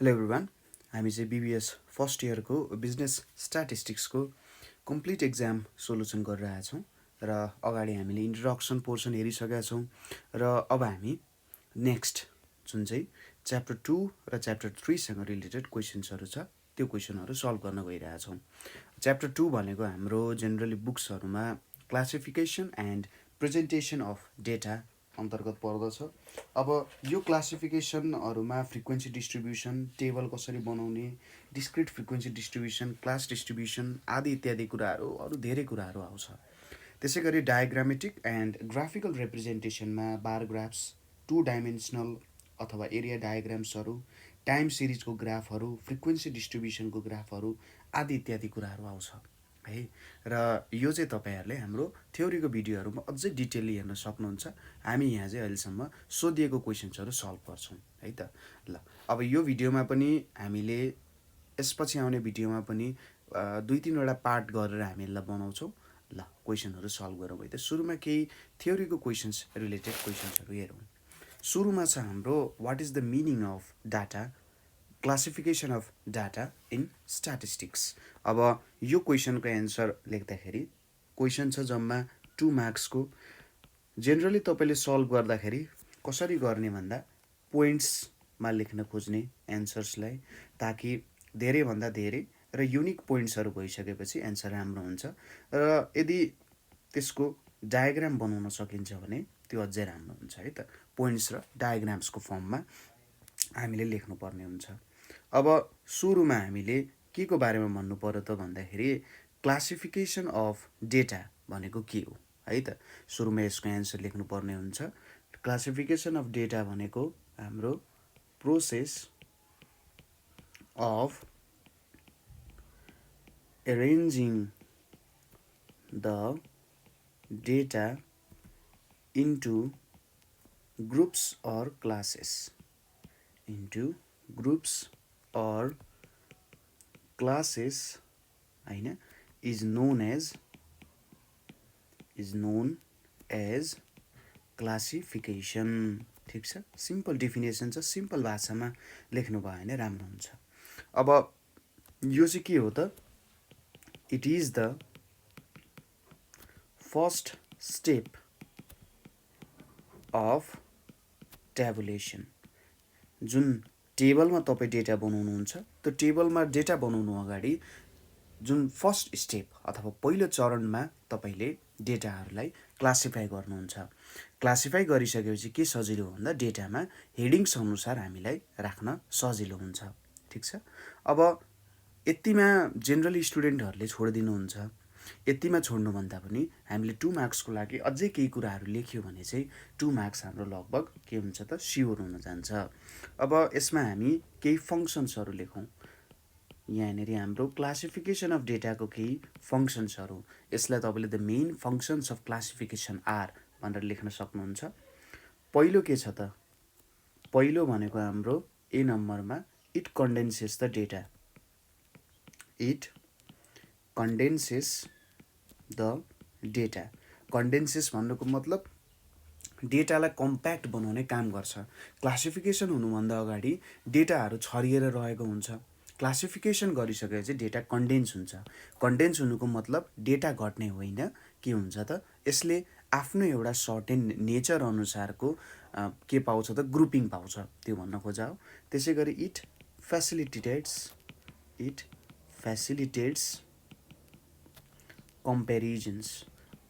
Hello everyone, हामी चाहिँ BBS first इयरको बिजनेस स्ट्याटिस्टिक्सको कम्प्लिट एक्जाम सोल्युसन गरिरहेका छौँ र अगाडि हामीले इन्ट्रोडक्सन पोर्सन हेरिसकेका छौँ र अब हामी नेक्स्ट जुन चाहिँ च्याप्टर 2 र च्याप्टर 3सँग रिलेटेड क्वेसन्सहरू छ त्यो क्वेसनहरू सल्भ गर्न गइरहेछौँ। च्याप्टर 2 भनेको हाम्रो जेनरली बुक्सहरूमा classification and presentation of data अन्तर्गत पर्दछ। अब यो क्लासिफिकेसनहरूमा फ्रिक्वेन्सी डिस्ट्रिब्युसन, टेबल कसरी बनाउने, discrete frequency distribution, class distribution आदि इत्यादि कुराहरू अरू धेरै कुराहरू आउँछ। त्यसै गरी डायग्रामेटिक एन्ड ग्राफिकल रिप्रेजेन्टेसनमा बार ग्राफ्स, 2 डाइमेन्सनल अथवा एरिया डायग्राम्सहरू, टाइम सिरिजको ग्राफहरू, फ्रिक्वेन्सी डिस्ट्रिब्युसनको ग्राफहरू आदि इत्यादि कुराहरू आउँछ है। र यो चाहिँ तपाईँहरूले हाम्रो थ्योरीको भिडियोहरूमा अझै डिटेलली हेर्न सक्नुहुन्छ। हामी यहाँ चाहिँ अहिलेसम्म सोधिएको क्वेसन्सहरू सल्भ गर्छौँ है त। ल अब यो भिडियोमा पनि हामीले यसपछि आउने भिडियोमा पनि 2-3वटा पार्ट गरेर हामी यसलाई बनाउँछौँ। ल क्वेसनहरू सल्भ गरौँ है त। सुरुमा केही थ्योरीको क्वेसन्स रिलेटेड क्वेसन्सहरू हेरौँ। सुरुमा छ हाम्रो what is the meaning of data, classification of data in statistics. अब यो क्वेसनको एन्सर लेख्दाखेरि क्वेसन छ जम्मा 2 मार्क्सको। जेनरली तपाईँले सल्भ गर्दाखेरि कसरी गर्ने भन्दा पोइन्ट्समा लेख्न खोज्ने एन्सर्सलाई, ताकि धेरैभन्दा धेरै र युनिक पोइन्ट्सहरू भइसकेपछि एन्सर राम्रो हुन्छ। र यदि त्यसको डायग्राम बनाउन सकिन्छ भने त्यो अझै राम्रो हुन्छ है त। पोइन्ट्स र डायग्राम्सको फर्ममा हामीले लेख्नुपर्ने हुन्छ। अब सुरुमा हामीले के को बारेमा भन्नु पर्यो त भन्दाखेरि क्लासिफिकेसन अफ डेटा भनेको के हो है त। सुरुमा यसको एन्सर लेख्नुपर्ने हुन्छ। क्लासिफिकेसन अफ डेटा भनेको हाम्रो process of arranging the data into groups or classes हैन is known as classification। ठिक छ, सिम्पल डेफिनेसन छ, सिम्पल भाषामा लेख्नु भयो भने राम्रो हुन्छ। अब यो चाहिँ के हो त, it is the first step of tabulation. जुन टेबलमा तपाईँ डेटा बनाउनुहुन्छ त्यो टेबलमा डेटा बनाउनु अगाडि जुन फर्स्ट स्टेप अथवा पहिलो चरणमा तपाईँले डेटाहरूलाई क्लासिफाई गर्नुहुन्छ। क्लासिफाई गरिसकेपछि के सजिलो भन्दा डेटामा हेडिङ्स अनुसार हामीलाई राख्न सजिलो हुन्छ। ठिक छ। अब यतिमा जेनरली स्टुडेन्टहरूले छोडिदिनुहुन्छ। यतिमा छोड्नुभन्दा पनि हामीले 2 मार्क्सको लागि अझै केही कुराहरू लेख्यो भने चाहिँ 2 मार्क्स हाम्रो लगभग के हुन्छ त, स्योर हुन जान्छ। अब यसमा हामी केही फङ्सन्सहरू लेखौँ। यहाँनिर हाम्रो क्लासिफिकेसन अफ डेटाको केही फङ्सन्सहरू, यसलाई तपाईँले the main functions of classification are भनेर लेख्न सक्नुहुन्छ। पहिलो के छ त, पहिलो भनेको हाम्रो ए नम्बरमा it condenses the data. It condenses the data. Condenses भन्नुको मतलब डेटालाई कम्प्याक्ट बनाउने काम गर्छ। क्लासिफिकेसन हुनुभन्दा अगाडि डेटाहरू छरिएर रहेको हुन्छ। क्लासिफिकेसन गरिसकेपछि डेटा कन्डेन्स हुन्छ। कन्डेन्स हुनुको मतलब डेटा घट्ने होइन, के हुन्छ त, यसले आफ्नो एउटा सर्टेन नेचर अनुसारको के पाउँछ त, ग्रुपिङ पाउँछ, त्यो भन्न खोजा हो। त्यसै गरी इट फेसिलिटेट्स कम्पेरिजन्स।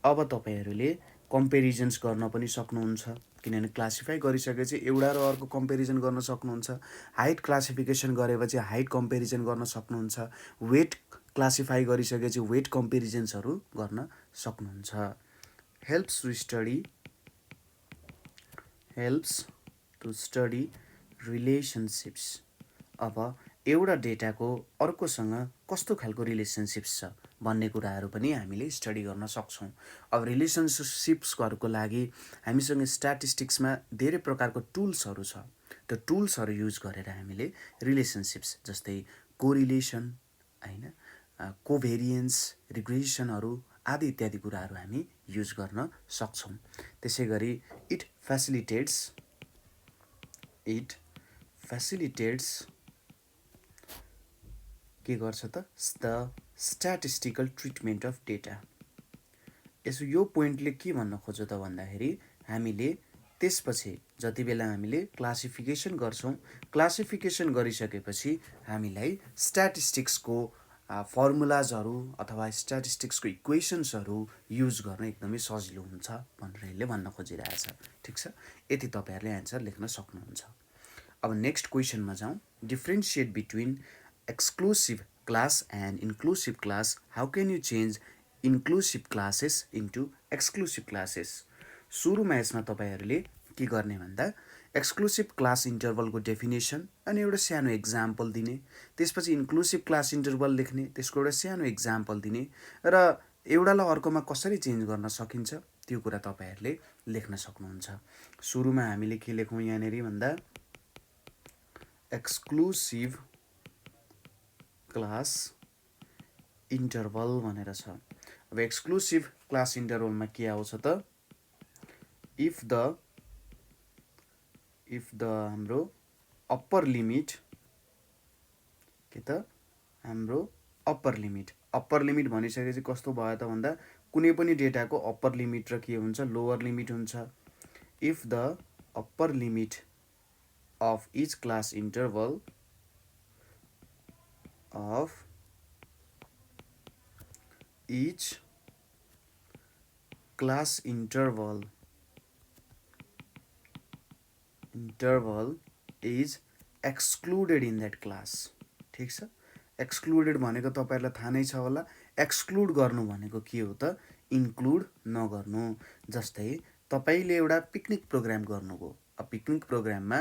अब तपाईँहरूले कम्पेरिजन्स गर्न पनि सक्नुहुन्छ, किनभने क्लासिफाई गरिसकेपछि एउटा र अर्को कम्पेरिजन गर्न सक्नुहुन्छ। हाइट क्लासिफिकेसन गरेपछि हाइट कम्पेरिजन गर्न सक्नुहुन्छ। वेट क्लासिफाई गरिसकेपछि वेट कम्पेरिजन्सहरू गर्न सक्नुहुन्छ। Helps to study relationships. अब एउटा डेटाको अर्कोसँग कस्तो खालको रिलेसनसिप्स छ भन्ने कुराहरू पनि हामीले स्टडी गर्न सक्छौँ। अब रिलेसनसिप्सहरूको लागि हामीसँग स्ट्याटिस्टिक्समा धेरै प्रकारको टुल्सहरू छ। त्यो टुल्सहरू युज गरेर हामीले रिलेसनसिप्स जस्तै कोरिलेसन हैन, कोभेरियन्स, रिग्रेसनहरू आदि इत्यादि कुराहरू हामी युज गर्न सक्छौँ। त्यसै गरी इट फेसिलिटेट्स के गर्छ त the statistical treatment of data. यसो यो पोइन्टले के भन्न खोज्यो त भन्दाखेरि हामीले त्यसपछि जति बेला हामीले क्लासिफिकेसन गर्छौँ, क्लासिफिकेसन गरिसकेपछि हामीलाई स्ट्याटिस्टिक्सको फर्मुलाजहरू अथवा स्ट्याटिस्टिक्सको इक्वेसन्सहरू युज गर्न एकदमै सजिलो हुन्छ भनेर यसले भन्न खोजिरहेछ। ठिक छ, यति तपाईँहरूले एन्सर लेख्न सक्नुहुन्छ। अब नेक्स्ट क्वेसनमा जाउँ। Differentiate between exclusive class and inclusive class, how can you change inclusive classes into exclusive classes. सुरुमा यसमा तपाईँहरूले के गर्ने भन्दा एक्सक्लुसिभ क्लास इन्टरभलको डेफिनेसन अनि एउटा सानो एक्जाम्पल दिने, त्यसपछि इन्क्लुसिभ क्लास इन्टरभल लेख्ने, त्यसको एउटा सानो एक्जाम्पल दिने र एउटालाई अर्कोमा कसरी चेन्ज गर्न सकिन्छ त्यो कुरा तपाईँहरूले लेख्न सक्नुहुन्छ। सुरुमा हामीले के लेखौँ यहाँनिर भन्दा एक्सक्लुसिभ क्लास इन्टरभल भनेर छ। अब एक्सक्लुसिभ क्लास इन्टरभलमा के आउँछ त इफ द हाम्रो अप्पर लिमिट के त हाम्रो अप्पर लिमिट भनिसकेपछि कस्तो भयो त भन्दा कुनै पनि डेटाको अप्पर लिमिट र के हुन्छ लोवर लिमिट हुन्छ। If the upper limit of each class interval of each class interval is excluded in that class। ठीक छ, एक्सक्लुडेड भनेको तपाईहरुलाई थाहा नै छ होला। एक्सक्लुड गर्नु भनेको के हो त इन्क्लुड नगर्नु। जस्तै तपाईले एउटा पिकनिक प्रोग्राम गर्नुभयो, पिकनिक प्रोग्राममा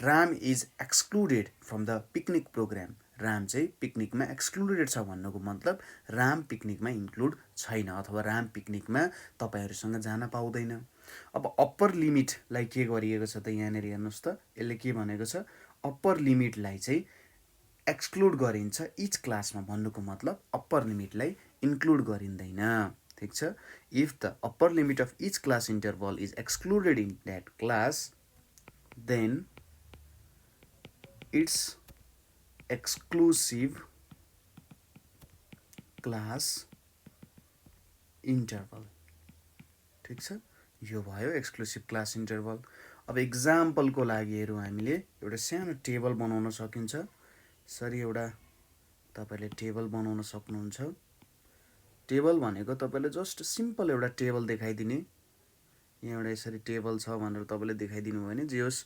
Ram is excluded from the picnic program. Ram चाहिँ पिकनिकमा एक्सक्लुडेड छ भन्नुको मतलब राम पिकनिकमा इन्क्लुड छैन अथवा राम पिकनिकमा तपाईहरुसँग जान पाउँदैन। अब अप्पर लिमिटलाई के गरिएको छ त यहाँनिर हेर्नुस् त, यसले के भनेको छ अप्पर लिमिटलाई चाहिँ एक्सक्लुड गरिन्छ इच क्लासमा भन्नुको मतलब अप्पर लिमिटलाई इन्क्लुड गरिँदैन। ठीक छ, if the upper limit of each class interval is excluded in that class then it's exclusive class interval। ठीक छ, यो भयो एक्सक्लुसिभ क्लास इन्टरभल। अब एक्जाम्पलको लागि हेरौँ हामीले एउटा सानो टेबल बनाउन सकिन्छ। सरी एउटा तपाईले टेबल बनाउन सक्नुहुन्छ। टेबल भनेको तपाईले जस्ट सिम्पल एउटा टेबल देखाइदिने, यहाँ एउटा यसरी टेबल छ भनेर तपाईले देखाइदिनु भयो भने जे होस्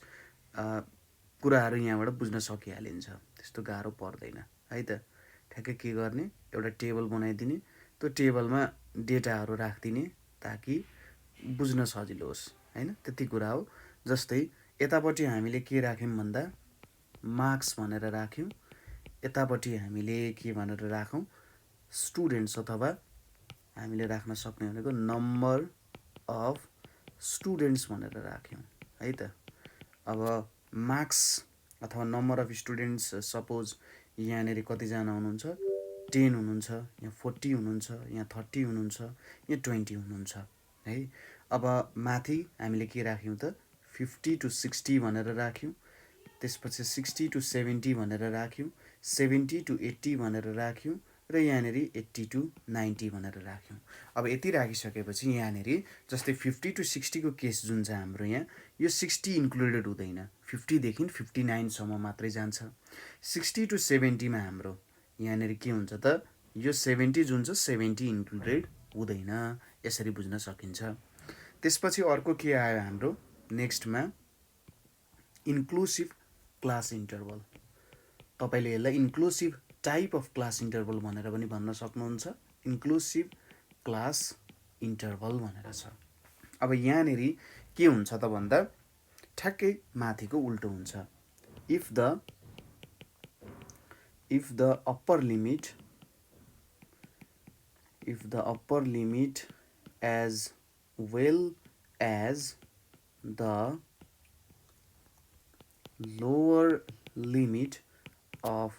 कुराहरु यहाँबाट बुझ्न सकिहालिन्छ, त्यस्तो गाह्रो पर्दैन है त। ठ्याक्कै के गर्ने एउटा टेबल बनाइदिने, त्यो टेबलमा डेटाहरु राख्दिने ताकि बुझ्न सजिलो होस् हैन, त्यति कुरा हो। जस्तै यतापट्टि हामीले के राख्यौं भन्दा मार्क्स भनेर राख्यौं, यतापट्टि हामीले के भनेर राखौं स्टुडेन्ट्स अथवा हामीले राख्न सक्ने भनेको नम्बर अफ स्टुडेन्ट्स भनेर राख्यौं है त। अब मार्क्स अथवा नम्बर अफ स्टुडेन्ट्स सपोज यहाँनिर कतिजना हुनुहुन्छ 10 हुनुहुन्छ, यहाँ 40 हुनुहुन्छ, यहाँ 30 हुनुहुन्छ, यहाँ 20 हुनुहुन्छ है। अब माथि हामीले के राख्यौं त 50 to 60 भनेर राख्यौं, त्यसपछि 60 to 70 भनेर राख्यौं, 70 to 80 भनेर राख्यौं र यहाँनिर 80 to 90 भनेर राख्यौं। अब यति राखिसकेपछि यहाँनिर जस्तै 50 to 60 को केस जुन छ हाम्रो यहाँ यो 60 इन्क्लुडेड हुँदैन, 50 देखि 59 सम्म मात्रै जान्छ। 60 to 70 मा हाम्रो यहाँनिर के हुन्छ त यो 70 जुन छ 70 इन्क्लुडेड हुँदैन, यसरी बुझ्न सकिन्छ। त्यसपछि अर्को के आयो हाम्रो नेक्स्टमा इन्क्लुसिभ क्लास इन्टरभल। तपाईले यसलाई inclusive type of class interval भनेर पनि भन्न सक्नुहुन्छ, इन्क्लुसिभ क्लास इन्टरभल भनेर छ। अब यहाँनिर के हुन्छ त भन्दा ठ्याक्कै माथिको उल्टो हुन्छ। If the upper limit as well as the lower limit of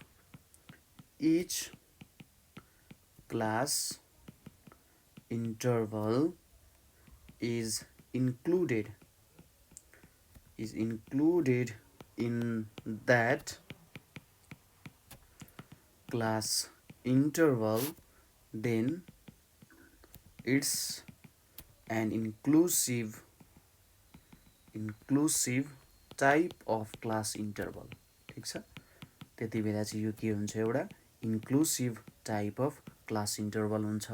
each class interval is included in that class interval, then it's an inclusive type of class interval. ठिक छ, त्यति बेला चाहिँ यो के हुन्छ, एउटा inclusive type of class interval हुन्छ।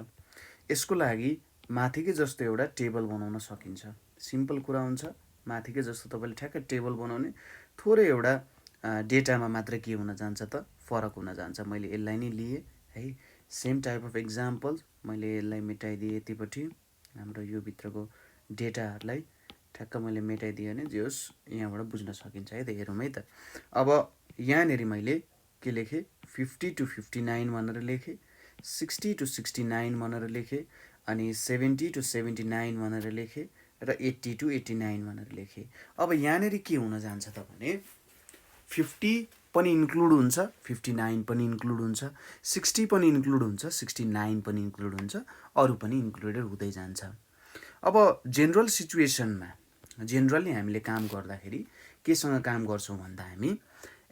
यसको लागि माथिकै जस्तो एउटा टेबल बनाउन सकिन्छ। सिम्पल कुरा हुन्छ, माथिकै जस्तो तपाईँले ठ्याक्कै टेबल बनाउने, थोरै एउटा डेटामा मात्र के हुन जान्छ त, फरक हुन जान्छ। मैले यसलाई नै लिएँ है, सेम टाइप अफ इक्जाम्पल, मैले यसलाई मेटाइदिएँ यतिपट्टि, हाम्रो यो भित्रको डेटाहरूलाई ठ्याक्क मैले मेटाइदिएँ भने जे होस् यहाँबाट बुझ्न सकिन्छ है त। हेरौँ है त। अब यहाँनिर मैले के लेखेँ, 50 to 59 भनेर लेखेँ, 60 to 69 भनेर लेखेँ, अनि 70 to 79 भनेर लेखेँ, र 80 to 89 भनेर लेखेँ। अब यहाँनिर के हुन जान्छ त भने 50 पनि इन्क्लुड हुन्छ, 59 पनि इन्क्लुड हुन्छ, 60 पनि इन्क्लुड हुन्छ, 69 पनि इन्क्लुड हुन्छ, अरू पनि इन्क्लुडेड हुँदै जान्छ। अब जेनरल सिचुएसनमा जेनरली हामीले काम गर्दाखेरि केसँग काम गर्छौँ भन्दा हामी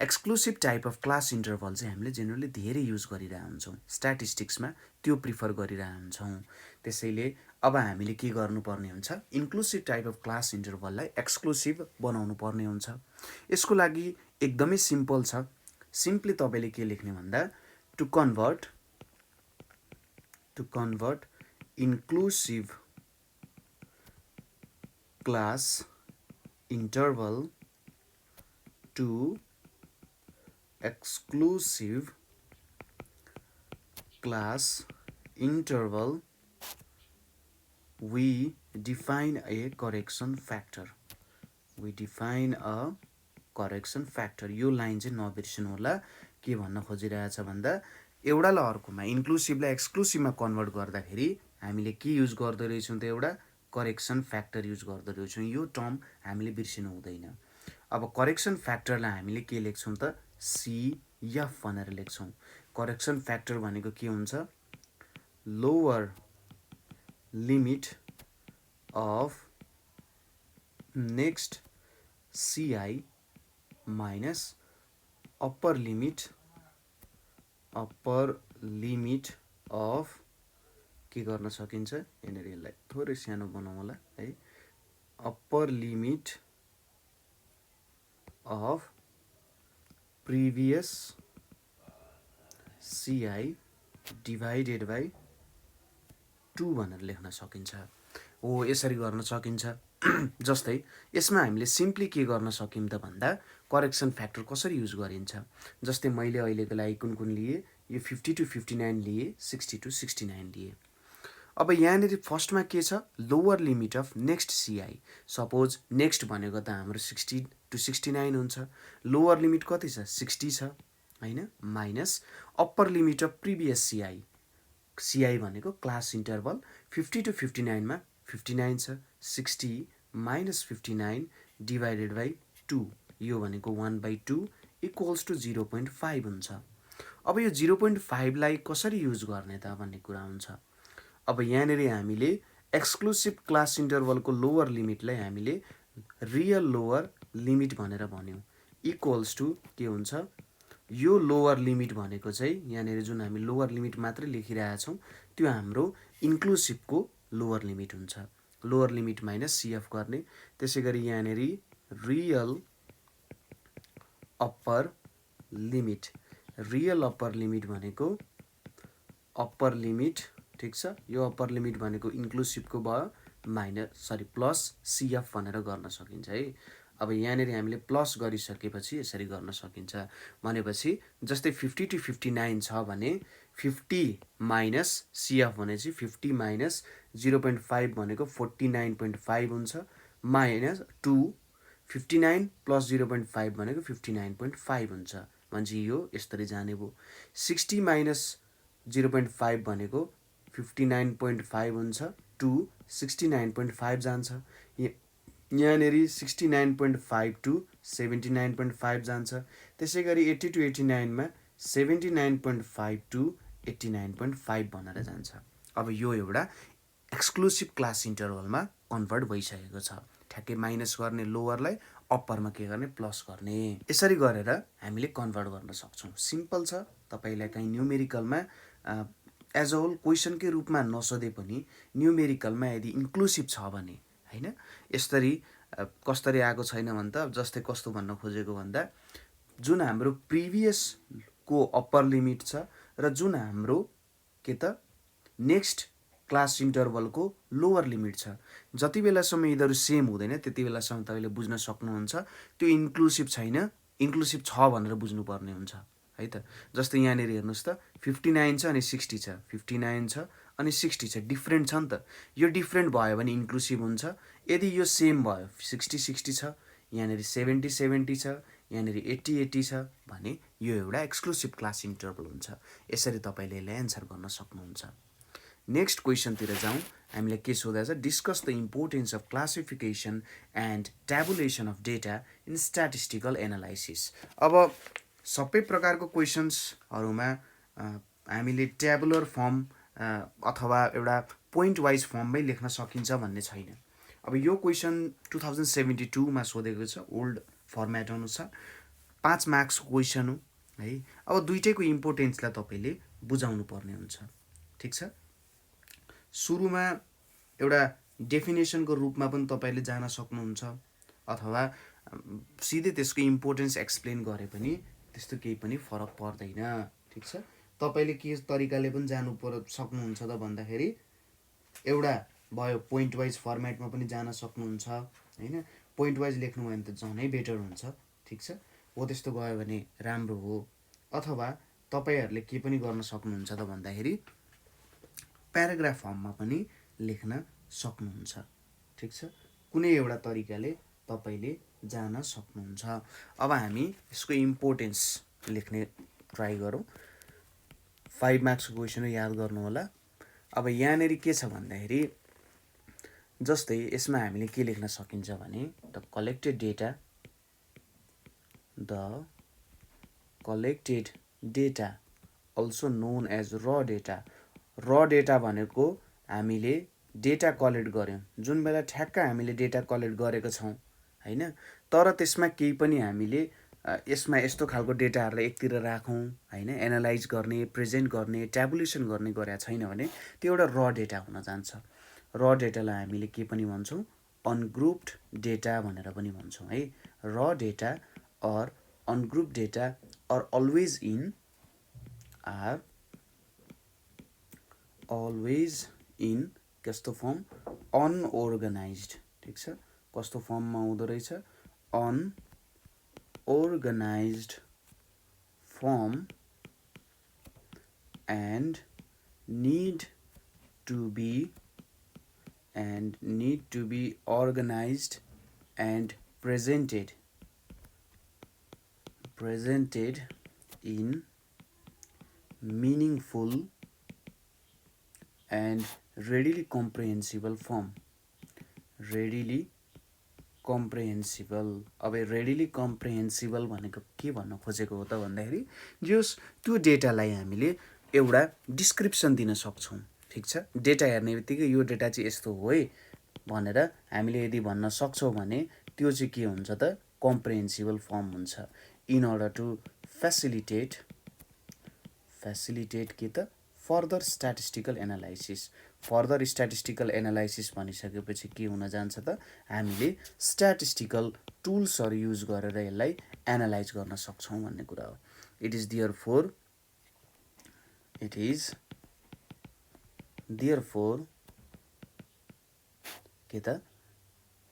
exclusive type of class interval चाहिँ हामीले जेनरली धेरै युज गरिरहेको हुन्छौँ। स्ट्याटिस्टिक्समा त्यो प्रिफर गरिरहेको हुन्छौँ। त्यसैले अब हामीले के गर्नुपर्ने हुन्छ, इन्क्लुसिभ टाइप अफ क्लास इन्टरभललाई एक्सक्लुसिभ बनाउनु पर्ने हुन्छ। यसको लागि एकदमै सिम्पल छ। सिम्पली तपाईँले के लेख्ने भन्दा to convert inclusive class interval to exclusive class interval, we define a correction factor. यो लाइन चाहिँ नबिर्सिनु होला। के भन्न खोजिरहेछ भन्दा एउटालाई अर्कोमा, इन्क्लुसिभलाई एक्सक्लुसिभमा कन्भर्ट गर्दाखेरि हामीले के युज गर्दो रहेछौँ त, एउटा करेक्सन फ्याक्टर युज गर्दो रहेछौँ। यो टर्म हामीले बिर्सिनु हुँदैन। अब करेक्सन फ्याक्टरलाई हामीले के लेख्छौँ त, CF भनेर लेख्छौँ। करेक्सन फ्याक्टर भनेको के हुन्छ, lower limit of next CI minus upper limit of, के गर्न सकिन्छ, यहाँनिर यसलाई थोरै सानो बनाउँ होला है, upper limit of previous CI divided by 2 भनेर लेख्न सकिन्छ। हो, यसरी गर्न सकिन्छ। जस्तै यसमा हामीले सिम्पली के गर्न सकिम त भन्दा करेक्सन फ्याक्टर कसरी युज गरिन्छ। जस्तै मैले अहिलेको लागि कुन लिए, यो 50 to 59 लिए, 60 to 69 लिए। अब यहाँनिर फर्स्टमा के छ, lower limit of next CI। Suppose next भनेको त हाम्रो 60 to 69 हुन्छ, लोवर लिमिट कति छ, 60 छ हैन, minus upper limit of previous CI भनेको क्लास इन्टरभल 50 to 59 मा 59 छ, 60 माइनस 59 डिभाइडेड बाई 2, यो भनेको 1/2 इक्वल्स टु 0.5 हुन्छ। अब यो 0.5 लाई कसरी युज गर्ने त भन्ने कुरा हुन्छ। अब यहाँनिर हामीले एक्सक्लुसिभ क्लास इन्टरभलको लोवर लिमिटलाई हामीले रियल लोवर लिमिट भनेर भन्यौँ, इक्वल्स टु के हुन्छ, यो लोवर लिमिट भनेको चाहिँ यहाँनिर जुन हामी लोवर लिमिट मात्रै लेखिरहेछौँ त्यो हाम्रो इन्क्लुसिभको लोवर लिमिट हुन्छ। लोवर लिमिट माइनस CF गर्ने, त्यसै गरी यहाँनिर रियल अप्पर लिमिट भनेको अप्पर लिमिट, ठिक छ, यो अप्पर लिमिट भनेको इन्क्लुसिभको भयो, प्लस CF भनेर गर्न सकिन्छ है। अब यहाँनिर हामीले प्लस गरिसकेपछि यसरी गर्न सकिन्छ। भनेपछि जस्तै 50 to 59 छ भने 50 माइनस CF भनेपछि 50 माइनस 0.5 भनेको 49.5 हुन्छ, माइनस 2, 59 प्लस 0.5 भनेको 59.5 हुन्छ। भनेपछि यो यसरी जाने भयो। 60 माइनस 0.5 भनेको 59.5 हुन्छ, 2 69.5 जान्छ, यहाँनिर 69.5 to 79.5 जान्छ। त्यसै गरी 80 to 89 मा 79.5 to 89.5 भनेर जान्छ। अब यो एउटा एक्सक्लुसिभ क्लास इन्टरभलमा कन्भर्ट भइसकेको छ। ठ्याक्कै माइनस गर्ने लोवरलाई, अप्परमा के गर्ने, प्लस गर्ने। यसरी गरेर हामीले कन्भर्ट गर्न सक्छौँ। सिम्पल छ। तपाईलाई कहीँ न्युमेरिकलमा एज अ होल क्वेसनकै रूपमा नसोधे पनि न्युमेरिकलमा यदि इन्क्लुसिभ छ भने हैन यसरी कसरी आएको छैन भने त जस्तै कस्तो भन्न खोजेको भन्दा जुन हाम्रो प्रिभियस को अप्पर लिमिट छ र जुन हाम्रो के त नेक्स्ट क्लास इन्टरभलको लोवर लिमिट छ जति बेलासम्म यिनीहरू सेम हुँदैन त्यति बेलासम्म तपाईँले बुझ्न सक्नुहुन्छ त्यो इन्क्लुसिभ छैन इन्क्लुसिभ छ भनेर बुझ्नुपर्ने हुन्छ है त जस्तै यहाँनिर हेर्नुहोस् त 59 छ अनि 60 छ 59 छ अनि 60 छ डिफ्रेन्ट छ नि त यो डिफ्रेन्ट भयो भने इन्क्लुसिभ हुन्छ यदि यो सेम भयो 60 60 छ यहाँनिर 70 70 छ यहाँनिर 80 80 छ भने यो एउटा एक्सक्लुसिभ क्लास इन्टरभल हुन्छ यसरी तपाईँले यसलाई एन्सर गर्न सक्नुहुन्छ नेक्स्ट क्वेसनतिर जाउँ हामीले के सोधेको छ discuss the importance of classification and tabulation of data in statistical analysis अब सबै प्रकारको क्वेसन्सहरूमा हामीले ट्याबुलर फर्म अथवा एउटा पोइन्ट वाइज फर्ममै लेख्न सकिन्छ भन्ने छैन अब यो क्वेसन 2072 मा सोधेको छ ओल्ड फर्मेट अनुसार 5 मार्क्सको क्वेसन हो है अब दुईटैको इम्पोर्टेन्सलाई तपाईँले बुझाउनु पर्ने हुन्छ ठिक छ सुरुमा एउटा डेफिनेसनको रूपमा पनि तपाईँले जान सक्नुहुन्छ अथवा सिधै त्यसको इम्पोर्टेन्स एक्सप्लेन गरे पनि त्यस्तो केही पनि फरक पर्दैन ठिक छ तपाईँले के तरिकाले पनि जानु सक्नुहुन्छ त भन्दाखेरि एउटा भयो पोइन्ट वाइज फर्मेटमा पनि जान सक्नुहुन्छ हैन पोइन्ट वाइज लेख्नु भयो भने त झनै बेटर हुन्छ ठिक छ हो त्यस्तो गयो भने राम्रो हो अथवा तपाईहरुले के पनि गर्न सक्नुहुन्छ त भन्दाखेरि प्याराग्राफ फर्ममा पनि लेख्न सक्नुहुन्छ ठिक छ कुनै एउटा तरिकाले तपाईले जान सक्नुहुन्छ अब हामी यसको इम्पोर्टेन्स लेख्ने ट्राई गरौँ 5 मार्क्सको क्वेसन याद गर्नु होला अब यहाँनेरि के छ भन्दाखेरि जस्तै यसमा हामीले के लेख्न सकिन्छ भने the collected data also known as र डेटा भनेको हामीले डेटा कलेक्ट गर्यौं जुन बेला ठ्याक्क हामीले डेटा कलेक्ट गरेको छौं हैन तर त्यसमा केही पनि हामीले यसमा यस्तो खालको डेटाहरुलाई एकतिर राखौं हैन एनालाइज गर्ने प्रेजेन्ट गर्ने ट्याबुलेसन गर्ने गरेका छैन भने त्यो एउटा र डेटा हुन जान्छ र डेटालाई हामीले के पनि भन्छौं अनग्रुप्ड डेटा भनेर पनि भन्छौं है र data or ungrouped data are always in कस्तो फर्म अनअर्गनाइज्ड ठीक छ कस्तो फर्ममा हुँदो रहेछ unorganized form and need to be organized and presented in meaningful and readily comprehensible form अब readily comprehensible भनेको के भन्न खोजेको हो त भन्दाखेरि जस त्यो डेटालाई हामीले एउटा डिस्क्रिप्सन दिन सक्छौं ठीक छ डेटा हेर्नेबित्तिकै यो डेटा चाहिँ यस्तो हो है भनेर हामीले यदि भन्न सक्छौं भने त्यो चाहिँ के हुन्छ त कम्प्रिहेन्सिबल फर्म हुन्छ इन अर्डर टु फेसिलिटेट के त फर्दर स्ट्याटिस्टिकल एनालाइसिस भनिसकेपछि के हुन जान्छ त हामीले स्ट्याटिस्टिकल टुल्सहरु युज गरेर यसलाई एनालाइज गर्न सक्छौं भन्ने कुरा हो इट इज देयरफोर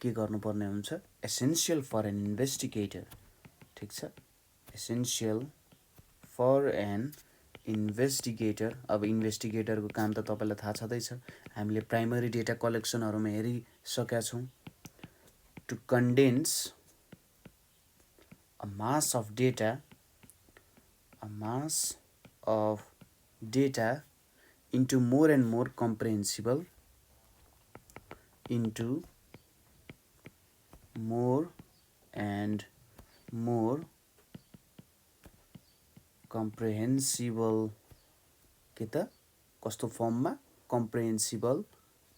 के गर्नुपर्ने हुन्छ एसेन्शियल फर एन इन्भेस्टिगेटर ठीक छ एसेन्शियल फर एन इन्भेस्टिगेटर अब इन्भेस्टिगेटरको काम त तपाईलाई थाहा छँदैछ हामीले प्राइमरी डेटा कलेक्सनहरुमा हेरिसकेका छौं to condense a mass of data into more and more comprehensible के त कस्तो फर्ममा comprehensible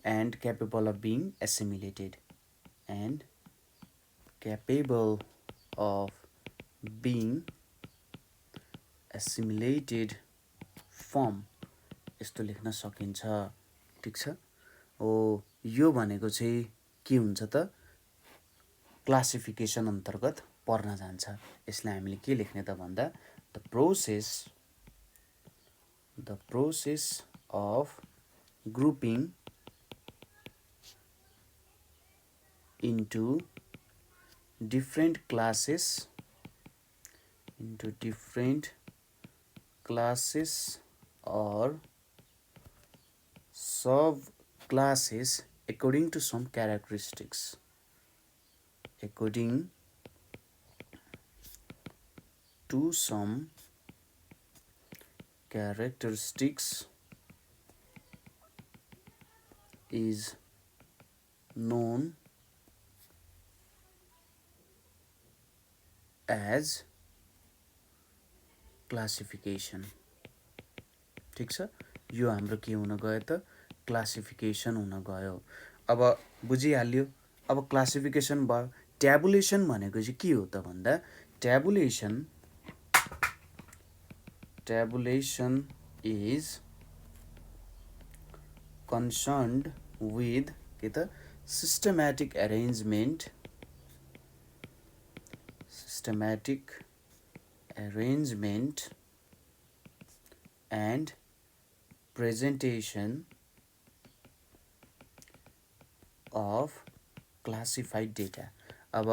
and capable of being assimilated and capable of being assimilated form यस्तो लेख्न सकिन्छ। ठिक छ। हो, यो भनेको चाहिँ के हुन्छ त, क्लासिफिकेसन अन्तर्गत पर्न जान्छ। यसलाई हामीले के लेख्ने त भन्दा the process of grouping into different classes or subclasses according to some characteristics is known as classification. ठिक छ। यो हाम्रो के हुन गयो त, क्लासिफिकेसन हुन गयो। अब बुझिहाल्यो। अब क्लासिफिकेसन भयो। ट्याबुलेसन भनेको चाहिँ के हो त भन्दा ट्याबुलेसन इज कन्सर्न्ड विथ के त systematic arrangement and presentation of classified data। अब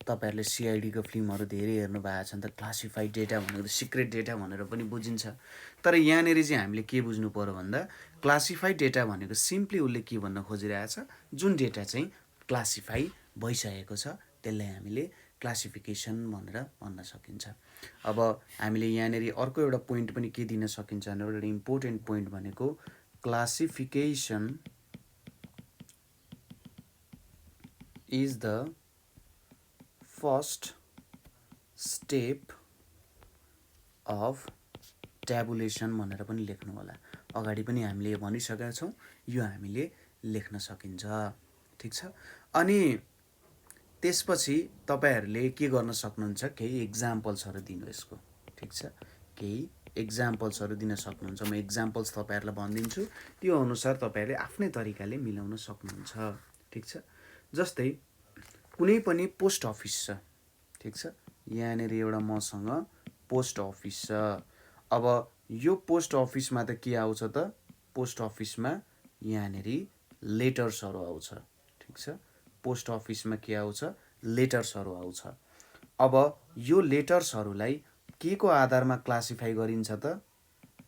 तपाईहरुले CID को फिल्महरु धेरै हेर्नु भएको छ नि त, क्लासिफाइड डेटा भनेको सिक्रेट डेटा भनेर पनि बुझिन्छ। तर यहाँनेरि चाहिँ हामीले के बुझ्नु पर्यो भन्दा क्लासिफाइड डेटा भनेको सिम्पली उसले के भन्न खोजिरहेछ, जुन डेटा चाहिँ क्लासिफाई भइसकेको छ त्यसलाई हामीले क्लासिफिकेसन भनेर भन्न सकिन्छ। अब हामीले यहाँनेरि अर्को एउटा पोइन्ट पनि के दिन सकिन्छ भने एउटा इम्पोर्टेन्ट पोइन्ट भनेको classification is the first step of tabulation भनेर पनि लेख्नु होला। अगाडि पनि हामीले यो भनिसकेका छौँ, यो हामीले लेख्न सकिन्छ। ठिक छ। अनि त्यसपछि तपाईहरुले के गर्न सक्नुहुन्छ, केही एक्जाम्पल्सहरु दिनु यसको। ठिक छ। केही एक्जाम्पल्सहरु दिन सक्नुहुन्छ। म एक्जाम्पल्स तपाईहरुलाई भनिदिन्छु, त्यो अनुसार तपाईहरुले आफ्नै तरिकाले मिलाउन सक्नुहुन्छ। ठिक छ। जस्तै कुनै पनि पोस्ट अफिस छ। ठिक छ। यहाँनेरि एउटा मसँग पोस्ट अफिस छ। अब यो पोस्ट अफिसमा त के आउँछ त, पोस्ट अफिसमा यहाँनेरि लेटर्सहरु आउँछ। ठिक छ। पोस्ट अफिसमा के आउँछ, लेटर्सहरु आउँछ। अब यो लेटर्सहरुलाई के को आधारमा क्लासिफाई गरिन्छ त,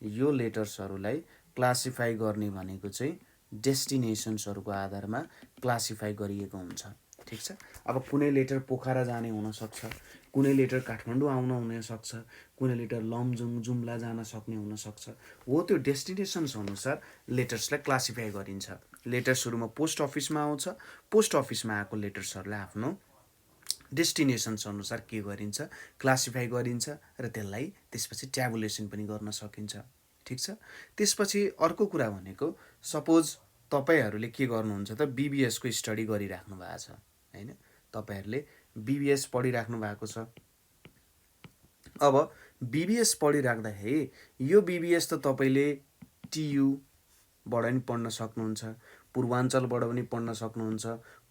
यो लेटर्सहरुलाई क्लासिफाई गर्ने भनेको चाहिँ डेस्टिनेसन्सहरुको आधारमा क्लासिफाई गरिएको हुन्छ। ठिक छ। अब कुनै लेटर पोखरा जाने हुन सक्छ, कुनै लेटर काठमाडौँ आउन हुन सक्छ, कुनै लेटर लमजुङ जुम्ला जान सक्ने हुन सक्छ। हो, त्यो डेस्टिनेसन्स अनुसार लेटर्सलाई क्लासिफाई गरिन्छ। लेटर सुरुमा पोस्ट अफिसमा आउँछ, पोस्ट अफिसमा आएको लेटर्सहरुलाई आफ्नो डेस्टिनेसन्स अनुसार के गरिन्छ, क्लासिफाई गरिन्छ र त्यसलाई त्यसपछि ट्याबुलेसन पनि गर्न सकिन्छ। ठिक छ। त्यसपछि अर्को कुरा भनेको सपोज तपाईहरुले के गर्नुहुन्छ त, BBS को स्टडी गरिराख्नु भएको छ हैन, तपाईहरुले BBS पढिराख्नु भएको छ। अब BBS पढिराख्दाखेरि यो BBS त तपाईले TU बाट पनि पढ्न सक्नुहुन्छ, पूर्वाञ्चलबाट पनि पढ्न सक्नुहुन्छ,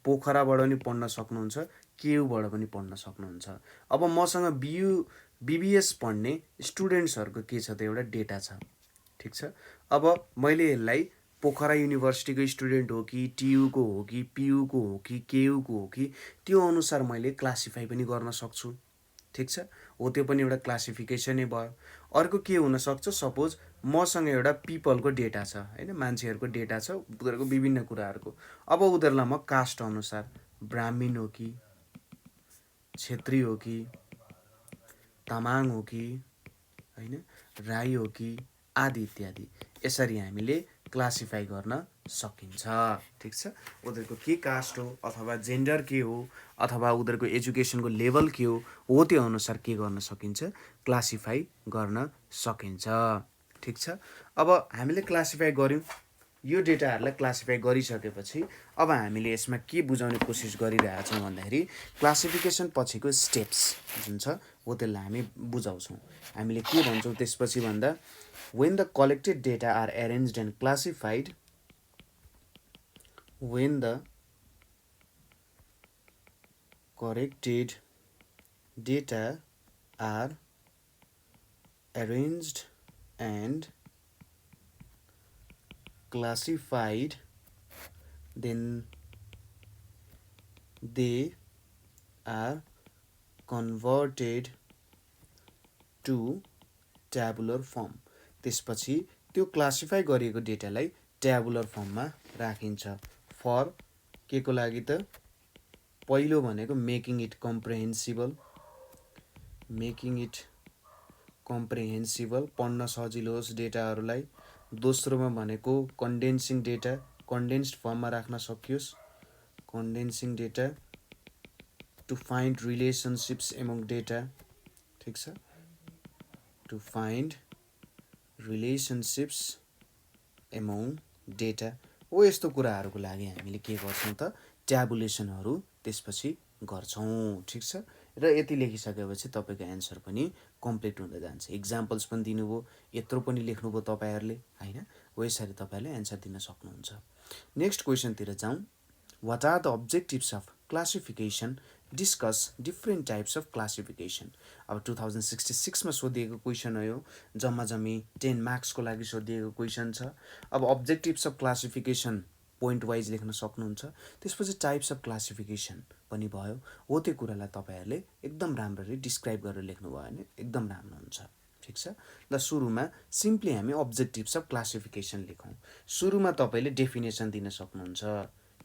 पोखराबाट पनि पढ्न सक्नुहुन्छ, KU बाट पनि पढ्न सक्नुहुन्छ। अब मसँग BBS पढ्ने स्टुडेन्ट्सहरुको के छ त, एउटा डेटा छ। ठिक छ। अब मैले यसलाई पोखरा युनिभर्सिटीको स्टुडेन्ट हो कि, TU को हो कि, PU को हो कि, KU को हो कि, त्यो अनुसार मैले क्लासिफाई पनि गर्न सक्छु। ठिक छ। हो, त्यो पनि एउटा क्लासिफिकेसनै भयो। अर्को के हुन सक्छ, सपोज मसँग एउटा पिपलको डेटा छ हैन, मान्छेहरुको डेटा छ, उनीहरुको विभिन्न कुराहरुको। अब उनीहरुलाई म कास्ट अनुसार ब्राह्मण हो कि, क्षेत्री हो कि, तामाङ हो कि हैन, राई हो कि, आदि इत्यादि यसरी हामीले क्लासिफाई गर्न सकिन्छ। ठिक छ। उनीहरुको के कास्ट हो अथवा जेन्डर के हो अथवा उनीहरुको एजुकेसनको लेभल के हो त्यो अनुसार के गर्न सकिन्छ, क्लासिफाई गर्न सकिन्छ। ठिक छ। अब हामीले क्लासिफाई गर्यौं, यो डेटाहरूलाई क्लासिफाई गरिसकेपछि अब हामीले यसमा के बुझाउने कोसिस गरिरहेछौँ भन्दाखेरि क्लासिफिकेसन पछिको स्टेप्स जुन छ हो त्यसलाई हामी बुझाउँछौँ। हामीले के भन्छौँ त्यसपछि भन्दा when the collected data are arranged and classified when the corrected data are arranged and classified then they are converted to tabular form। त्यसपछि त्यो क्लासिफाई गरिएको डेटालाई ट्याबुलर फर्ममा राखिन्छ। फर के को लागि त पहिलो भनेको मेकिङ इट कम्प्रेहेन्सिबल पढ्न सजिलो होस् डेटाहरूलाई। दोस्रोमा भनेको कन्डेन्सिङ डेटा कन्डेन्स्ड फर्ममा राख्न सकियोस्। Condensing data to find relationships among data, ठिक छ, to find relationships among data हो। यस्तो कुराहरूको लागि हामीले के गर्छौँ त ट्याबुलेसनहरू त्यसपछि गर्छौँ, ठिक छ। र यति लेखिसकेपछि तपाईँको एन्सर पनि कम्प्लिट हुँदै जान्छ। इक्जाम्पल्स पनि दिनुभयो, यत्रो पनि लेख्नुभयो तपाईँहरूले, होइन, हो यसरी तपाईँहरूले एन्सर दिन सक्नुहुन्छ। नेक्स्ट क्वेसनतिर जाउँ। What are the objectives of classification, discuss different types of classification. अब 2066 सोधिएको क्वेसन हो यो, जम्मा जम्मी 10 मार्क्सको लागि सोधिएको क्वेसन छ। अब objectives of classification point wise लेख्न सक्नुहुन्छ। त्यसपछि टाइप्स अफ क्लासिफिकेसन पनि भयो। हो त्यो कुरालाई तपाईँहरूले एकदम राम्ररी डिस्क्राइब गरेर लेख्नुभयो भने एकदम राम्रो हुन्छ, ठिक छ। ल सुरुमा सिम्पली हामी अब्जेक्टिभ्स अफ क्लासिफिकेसन लेखौँ। सुरुमा तपाईँले डेफिनेसन दिन सक्नुहुन्छ।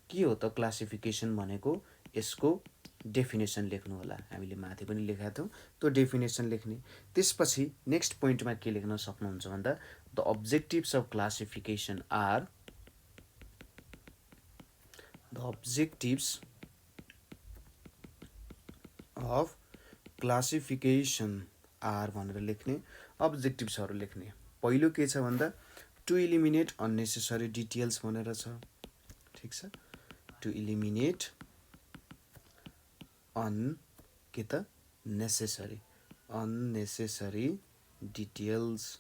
के हो त क्लासिफिकेसन भनेको, यसको डेफिनेसन लेख्नु होला। हामीले माथि पनि लेखेका थियौँ त्यो डेफिनेसन लेख्ने। त्यसपछि नेक्स्ट पोइन्टमा के लेख्न सक्नुहुन्छ भन्दा the objectives of classification are the objectives of classification are भनेर लेख्ने, अब्जेक्टिभ्सहरू लेख्ने। पहिलो के छ भन्दा टु इलिमिनेट अननेसेसरी डिटेल्स भनेर छ, ठिक छ। To eliminate unnecessary details.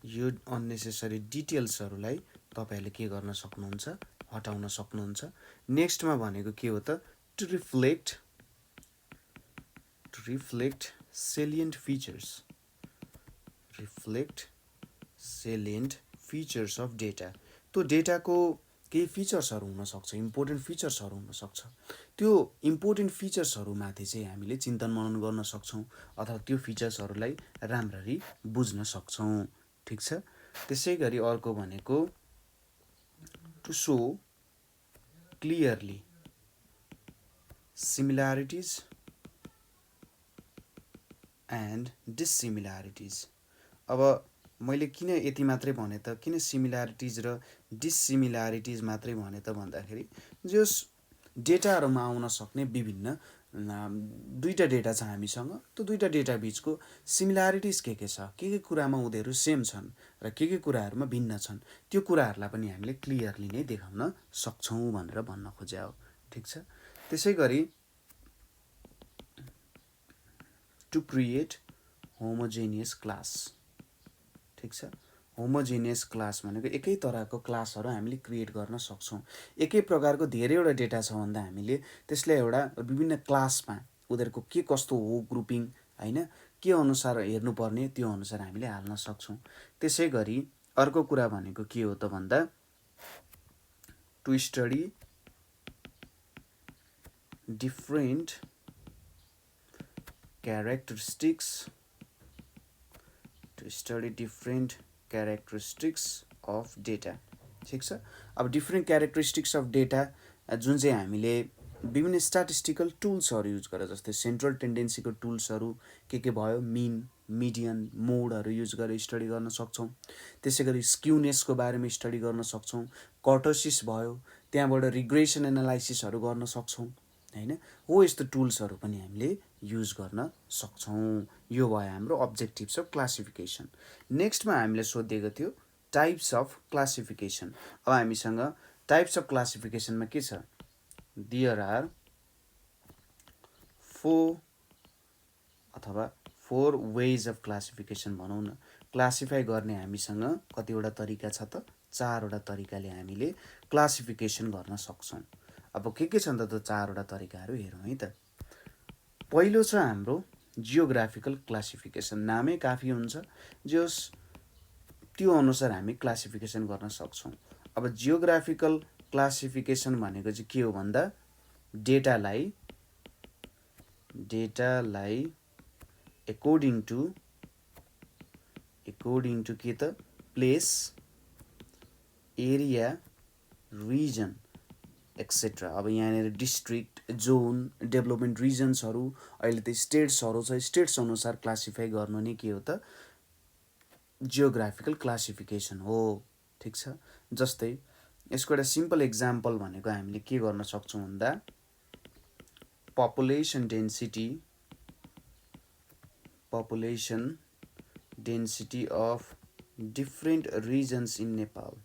यो अननेसेसरी डिटेल्सहरूलाई तपाईँहरूले के गर्न सक्नुहुन्छ, हटाउन सक्नुहुन्छ। नेक्स्टमा भनेको के हो त to reflect salient features of data. त्यो डेटाको केही फिचर्सहरू हुनसक्छ, इम्पोर्टेन्ट फिचर्सहरू हुनसक्छ। त्यो इम्पोर्टेन्ट फिचर्सहरूमाथि चाहिँ हामीले चिन्तन मनन गर्न सक्छौँ अथवा त्यो फिचर्सहरूलाई राम्ररी बुझ्न सक्छौँ, ठिक छ। त्यसै गरी अर्को भनेको to show clearly similarities and dissimilarities. अब मैले किन यति मात्रै भने त, किन सिमिल्यारिटिज र डिससिमिल्यारिटिज मात्रै भने त भन्दाखेरि जस डेटाहरूमा आउन सक्ने विभिन्न दुईवटा डेटा छ हामीसँग, त्यो दुईवटा डेटा बिचको सिमिल्यारिटिज के छ, के कुरामा उनीहरू सेम छन् र के कुराहरूमा भिन्न छन्, त्यो कुराहरूलाई पनि हामीले क्लियरली नै देखाउन सक्छौँ भनेर भन्न खोज्या हो, ठिक छ। त्यसै गरी टु क्रिएट होमोजेनियस क्लास, ठिक छ। होमोजेनियस क्लास भनेको एकै तरहको क्लासहरू हामीले क्रिएट गर्न सक्छौँ। एकै प्रकारको धेरैवटा डेटा छ भन्दा हामीले त्यसलाई एउटा विभिन्न क्लासमा उनीहरूको के कस्तो हो ग्रुपिङ, होइन, के अनुसार हेर्नुपर्ने त्यो अनुसार हामीले हाल्न सक्छौँ। त्यसै गरी अर्को कुरा भनेको के हो त भन्दा to study different characteristics of data, ठिक छ। अब डिफ्रेन्ट क्यारेक्टरिस्टिक्स अफ डेटा जुन चाहिँ हामीले विभिन्न स्ट्याटिस्टिकल टुल्सहरू युज गरेर, जस्तै सेन्ट्रल टेन्डेन्सीको टुल्सहरू के भयो, मिन, मिडियन, मोडहरू युज गरेर स्टडी गर्न सक्छौँ। त्यसै गरी स्क्युनेसको बारेमा स्टडी गर्न सक्छौँ। कर्टोसिस भयो, त्यहाँबाट रिग्रेसन एनालाइसिसहरू गर्न सक्छौँ, होइन, हो यस्तो टुल्सहरू पनि हामीले युज गर्न सक्छौँ। यो भयो हाम्रो अब्जेक्टिभ्स अफ क्लासिफिकेसन। नेक्स्टमा हामीले सोधिएको थियो टाइप्स अफ क्लासिफिकेसन। अब हामीसँग टाइप्स अफ क्लासिफिकेसनमा के छ, there are 4 ways of classification भनौँ न। क्लासिफाई गर्ने हामीसँग कतिवटा तरिका छ त, 4वटा तरिकाले हामीले क्लासिफिकेसन गर्न सक्छौँ। अब के छन् त त्यो 4वटा तरिकाहरू हेरौँ है त। पहिलो छ हाम्रो जियोग्राफिकल क्लासिफिकेसन। नामै काफी हुन्छ, जस त्यो अनुसार हामी क्लासिफिकेसन गर्न सक्छौँ। अब जियोग्राफिकल क्लासिफिकेसन भनेको चाहिँ के हो भन्दा डेटालाई एकोर्डिङ टु के त प्लेस, एरिया, रिजन एक्सेट्रा। अब यहाँनिर डिस्ट्रिक्ट, जोन, डेभलपमेन्ट रिजन्सहरू, अहिले त स्टेट्सहरू छ, स्टेट्स अनुसार क्लासिफाई गर्नु नै के हो त जियोग्राफिकल क्लासिफिकेसन हो। ठिक छ। जस्तै यसको एउटा सिम्पल एक्जाम्पल भनेको हामीले के गर्न सक्छौँ भन्दा population density of different regions in Nepal.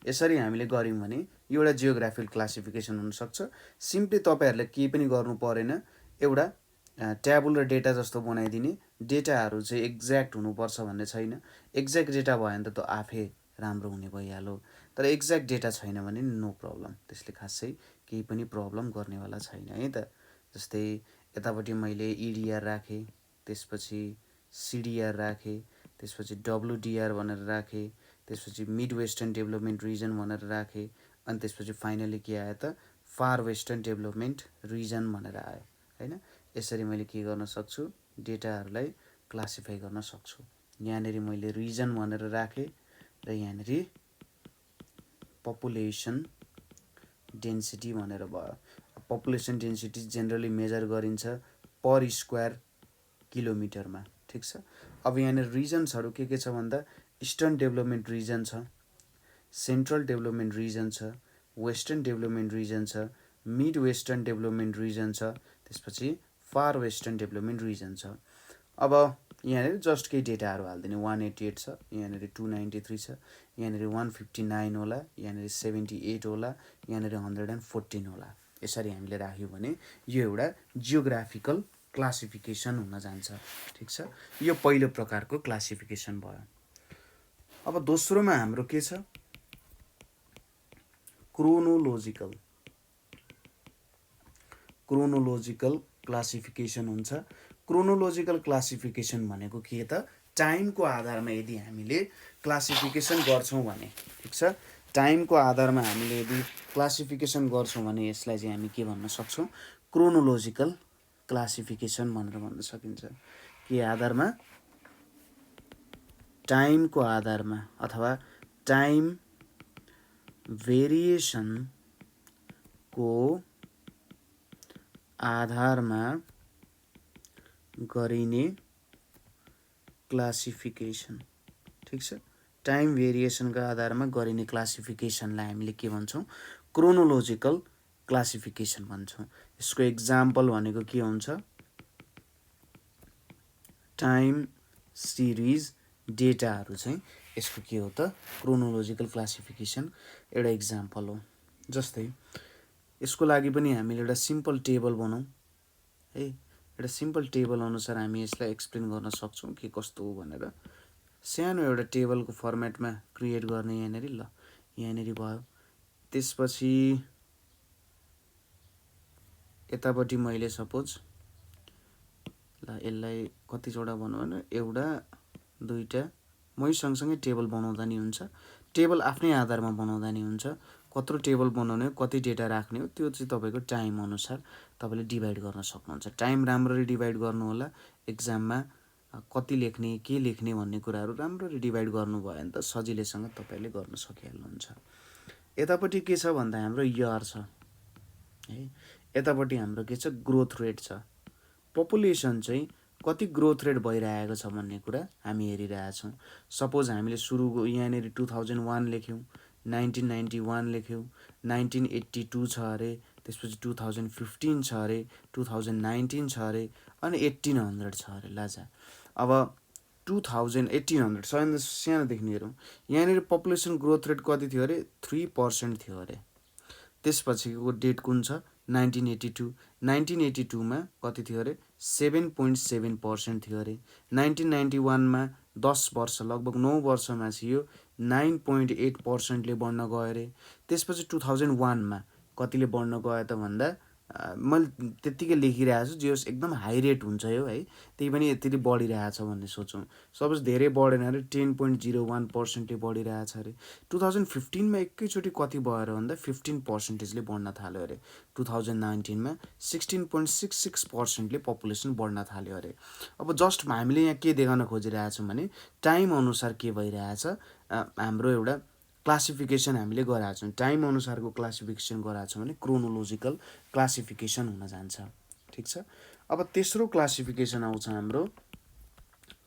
यसरी हामीले गऱ्यौँ भने यो एउटा जियोग्राफिकल क्लासिफिकेसन हुनसक्छ। सिम्पली तपाईँहरूले केही पनि गर्नु परेन, एउटा ट्याबुलर डेटा जस्तो बनाइदिने। डेटाहरू चाहिँ एक्ज्याक्ट हुनुपर्छ भन्ने छैन, एक्ज्याक्ट डेटा भयो भने त त्यो आफै राम्रो हुने भइहाल्यो। तर एक्ज्याक्ट डेटा छैन भने नो प्रब्लम, त्यसले खासै केही पनि प्रब्लम गर्नेवाला छैन है त। जस्तै यतापट्टि मैले इडिआर राखेँ, त्यसपछि सिडिआर राखेँ, त्यसपछि डब्लुडिआर भनेर राखेँ, त्यसपछि मिड वेस्टर्न डेभलपमेन्ट रिजन भनेर राखेँ, अनि त्यसपछि फाइनली के आयो त फार वेस्टर्न डेभलपमेन्ट रिजन भनेर आयो होइन। यसरी मैले के गर्न सक्छु, डेटाहरूलाई क्लासिफाई गर्न सक्छु। यहाँनिर मैले रिजन भनेर राखेँ र यहाँनिर पपुलेसन डेन्सिटी भनेर भयो। पपुलेसन डेन्सिटी जेनरली मेजर गरिन्छ पर स्क्वायर किलोमिटरमा। ठिक छ। अब यहाँनिर रिजन्सहरू के छ भन्दा इस्टर्न डेभलपमेन्ट रिजन छ, सेन्ट्रल डेभलपमेन्ट रिजन छ, वेस्टर्न डेभलपमेन्ट रिजन छ, मिड वेस्टर्न डेभलपमेन्ट रिजन छ, त्यसपछि फार वेस्टर्न डेभलपमेन्ट रिजन छ। अब यहाँनिर जस्ट केही डेटाहरू हालिदिने, 188 छ, यहाँनिर 293 छ, यहाँनिर 159 होला, यहाँनिर 78 होला, यहाँनिर 114 होला। यसरी हामीले राख्यौँ भने यो एउटा जियोग्राफिकल क्लासिफिकेसन हुन जान्छ। ठिक छ। यो पहिलो प्रकारको क्लासिफिकेसन भयो। अब दोस्रोमा हाम्रो के छ, क्रोनोलोजिकल क्लासिफिकेसन हुन्छ। क्रोनोलोजिकल क्लासिफिकेसन भनेको के त टाइमको आधारमा यदि हामीले क्लासिफिकेसन गर्छौँ भने, ठिक छ, टाइमको आधारमा हामीले यदि क्लासिफिकेसन गर्छौँ भने यसलाई चाहिँ हामी के भन्न सक्छौँ, क्रोनोलोजिकल क्लासिफिकेसन भनेर भन्न सकिन्छ। के आधारमा, टाइमको आधारमा अथवा टाइम भेरिएसनको आधारमा गरिने क्लासिफिकेसन। ठिक छ। टाइम भेरिएसनको आधारमा गरिने क्लासिफिकेसनलाई हामीले के भन्छौँ, क्रोनोलोजिकल क्लासिफिकेसन भन्छौँ। यसको एक्जाम्पल भनेको के हुन्छ, टाइम सिरिज डेटाहरू चाहिँ यसको के हो त क्रोनोलोजिकल क्लासिफिकेसन एउटा एक्जाम्पल हो। जस्तै यसको लागि पनि हामीले एउटा सिम्पल टेबल बनाऊँ है। एउटा सिम्पल टेबल अनुसार हामी यसलाई एक्सप्लेन गर्न सक्छौँ के कस्तो हो भनेर। सानो एउटा टेबलको फर्मेटमा क्रिएट गर्ने यहाँनिर, ल यहाँनिर भयो। त्यसपछि यतापट्टि मैले सपोज ल यसलाई कतिवटा भनौँ भने एउटा दुईवटा मै सँगसँगै टेबल बनाउँदा नि हुन्छ। टेबल आफ्नै आधारमा बनाउँदा नि हुन्छ। कत्रो टेबल बनाउने हो, कति डेटा राख्ने हो, त्यो चाहिँ तपाईँको टाइम अनुसार तपाईँले डिभाइड गर्न सक्नुहुन्छ। टाइम राम्ररी डिभाइड गर्नु होला। एक्जाममा कति लेख्ने, के लेख्ने भन्ने कुराहरू राम्ररी डिभाइड गर्नुभयो भने त सजिलैसँग तपाईँले गर्न सकिहाल्नुहुन्छ। यतापट्टि के छ भन्दा हाम्रो इयर छ है, यतापट्टि हाम्रो के छ, ग्रोथ रेट छ। पपुलेसन चाहिँ कति ग्रोथ रेट भइरहेको छ भन्ने कुरा हामी हेरिरहेछौँ। सपोज हामीले सुरु यहाँनिर 2001 लेख्यौँ, 1991 लेख्यौँ, 1982 छ अरे, त्यसपछि 2015 छ अरे, 2019 छ अरे, अनि 1800 छ अरे। लाजा अब 1800 सानोदेखि हेरौँ। यहाँनिर पपुलेसन ग्रोथ रेट कति थियो अरे? 3% थियो अरे। त्यसपछिको डेट कुन छ? 1982। 1982मा कति थियो अरे? 7.7% थियो अरे। 1991मा 10 वर्ष लगभग 9 वर्षमा चाहिँ यो 9.8%ले बढ्न गयो अरे। त्यसपछि 2001मा कतिले बढ्न गयो त भन्दा मैले त्यत्तिकै लेखिरहेको छु, जे होस् एकदम हाई रेट हुन्छ यो है, त्यही पनि यति बढिरहेछ भन्ने सोचौँ। सपोज धेरै बढेन अरे, 10.01%ले बढिरहेछ अरे। 2015मा एकैचोटि कति भयो अरे भन्दा 15%ले बढ्न थाल्यो अरे। 2019मा 16.66%ले पपुलेसन बढ्न थाल्यो अरे। अब जस्ट हामीले यहाँ के देखाउन खोजिरहेछौँ भने टाइम अनुसार के भइरहेछ, हाम्रो एउटा क्लासिफिकेसन हामीले गराएको छौँ। टाइम अनुसारको क्लासिफिकेसन गराएको छौँ भने क्रोनोलोजिकल क्लासिफिकेसन हुन जान्छ। ठिक छ। अब तेस्रो क्लासिफिकेसन आउँछ हाम्रो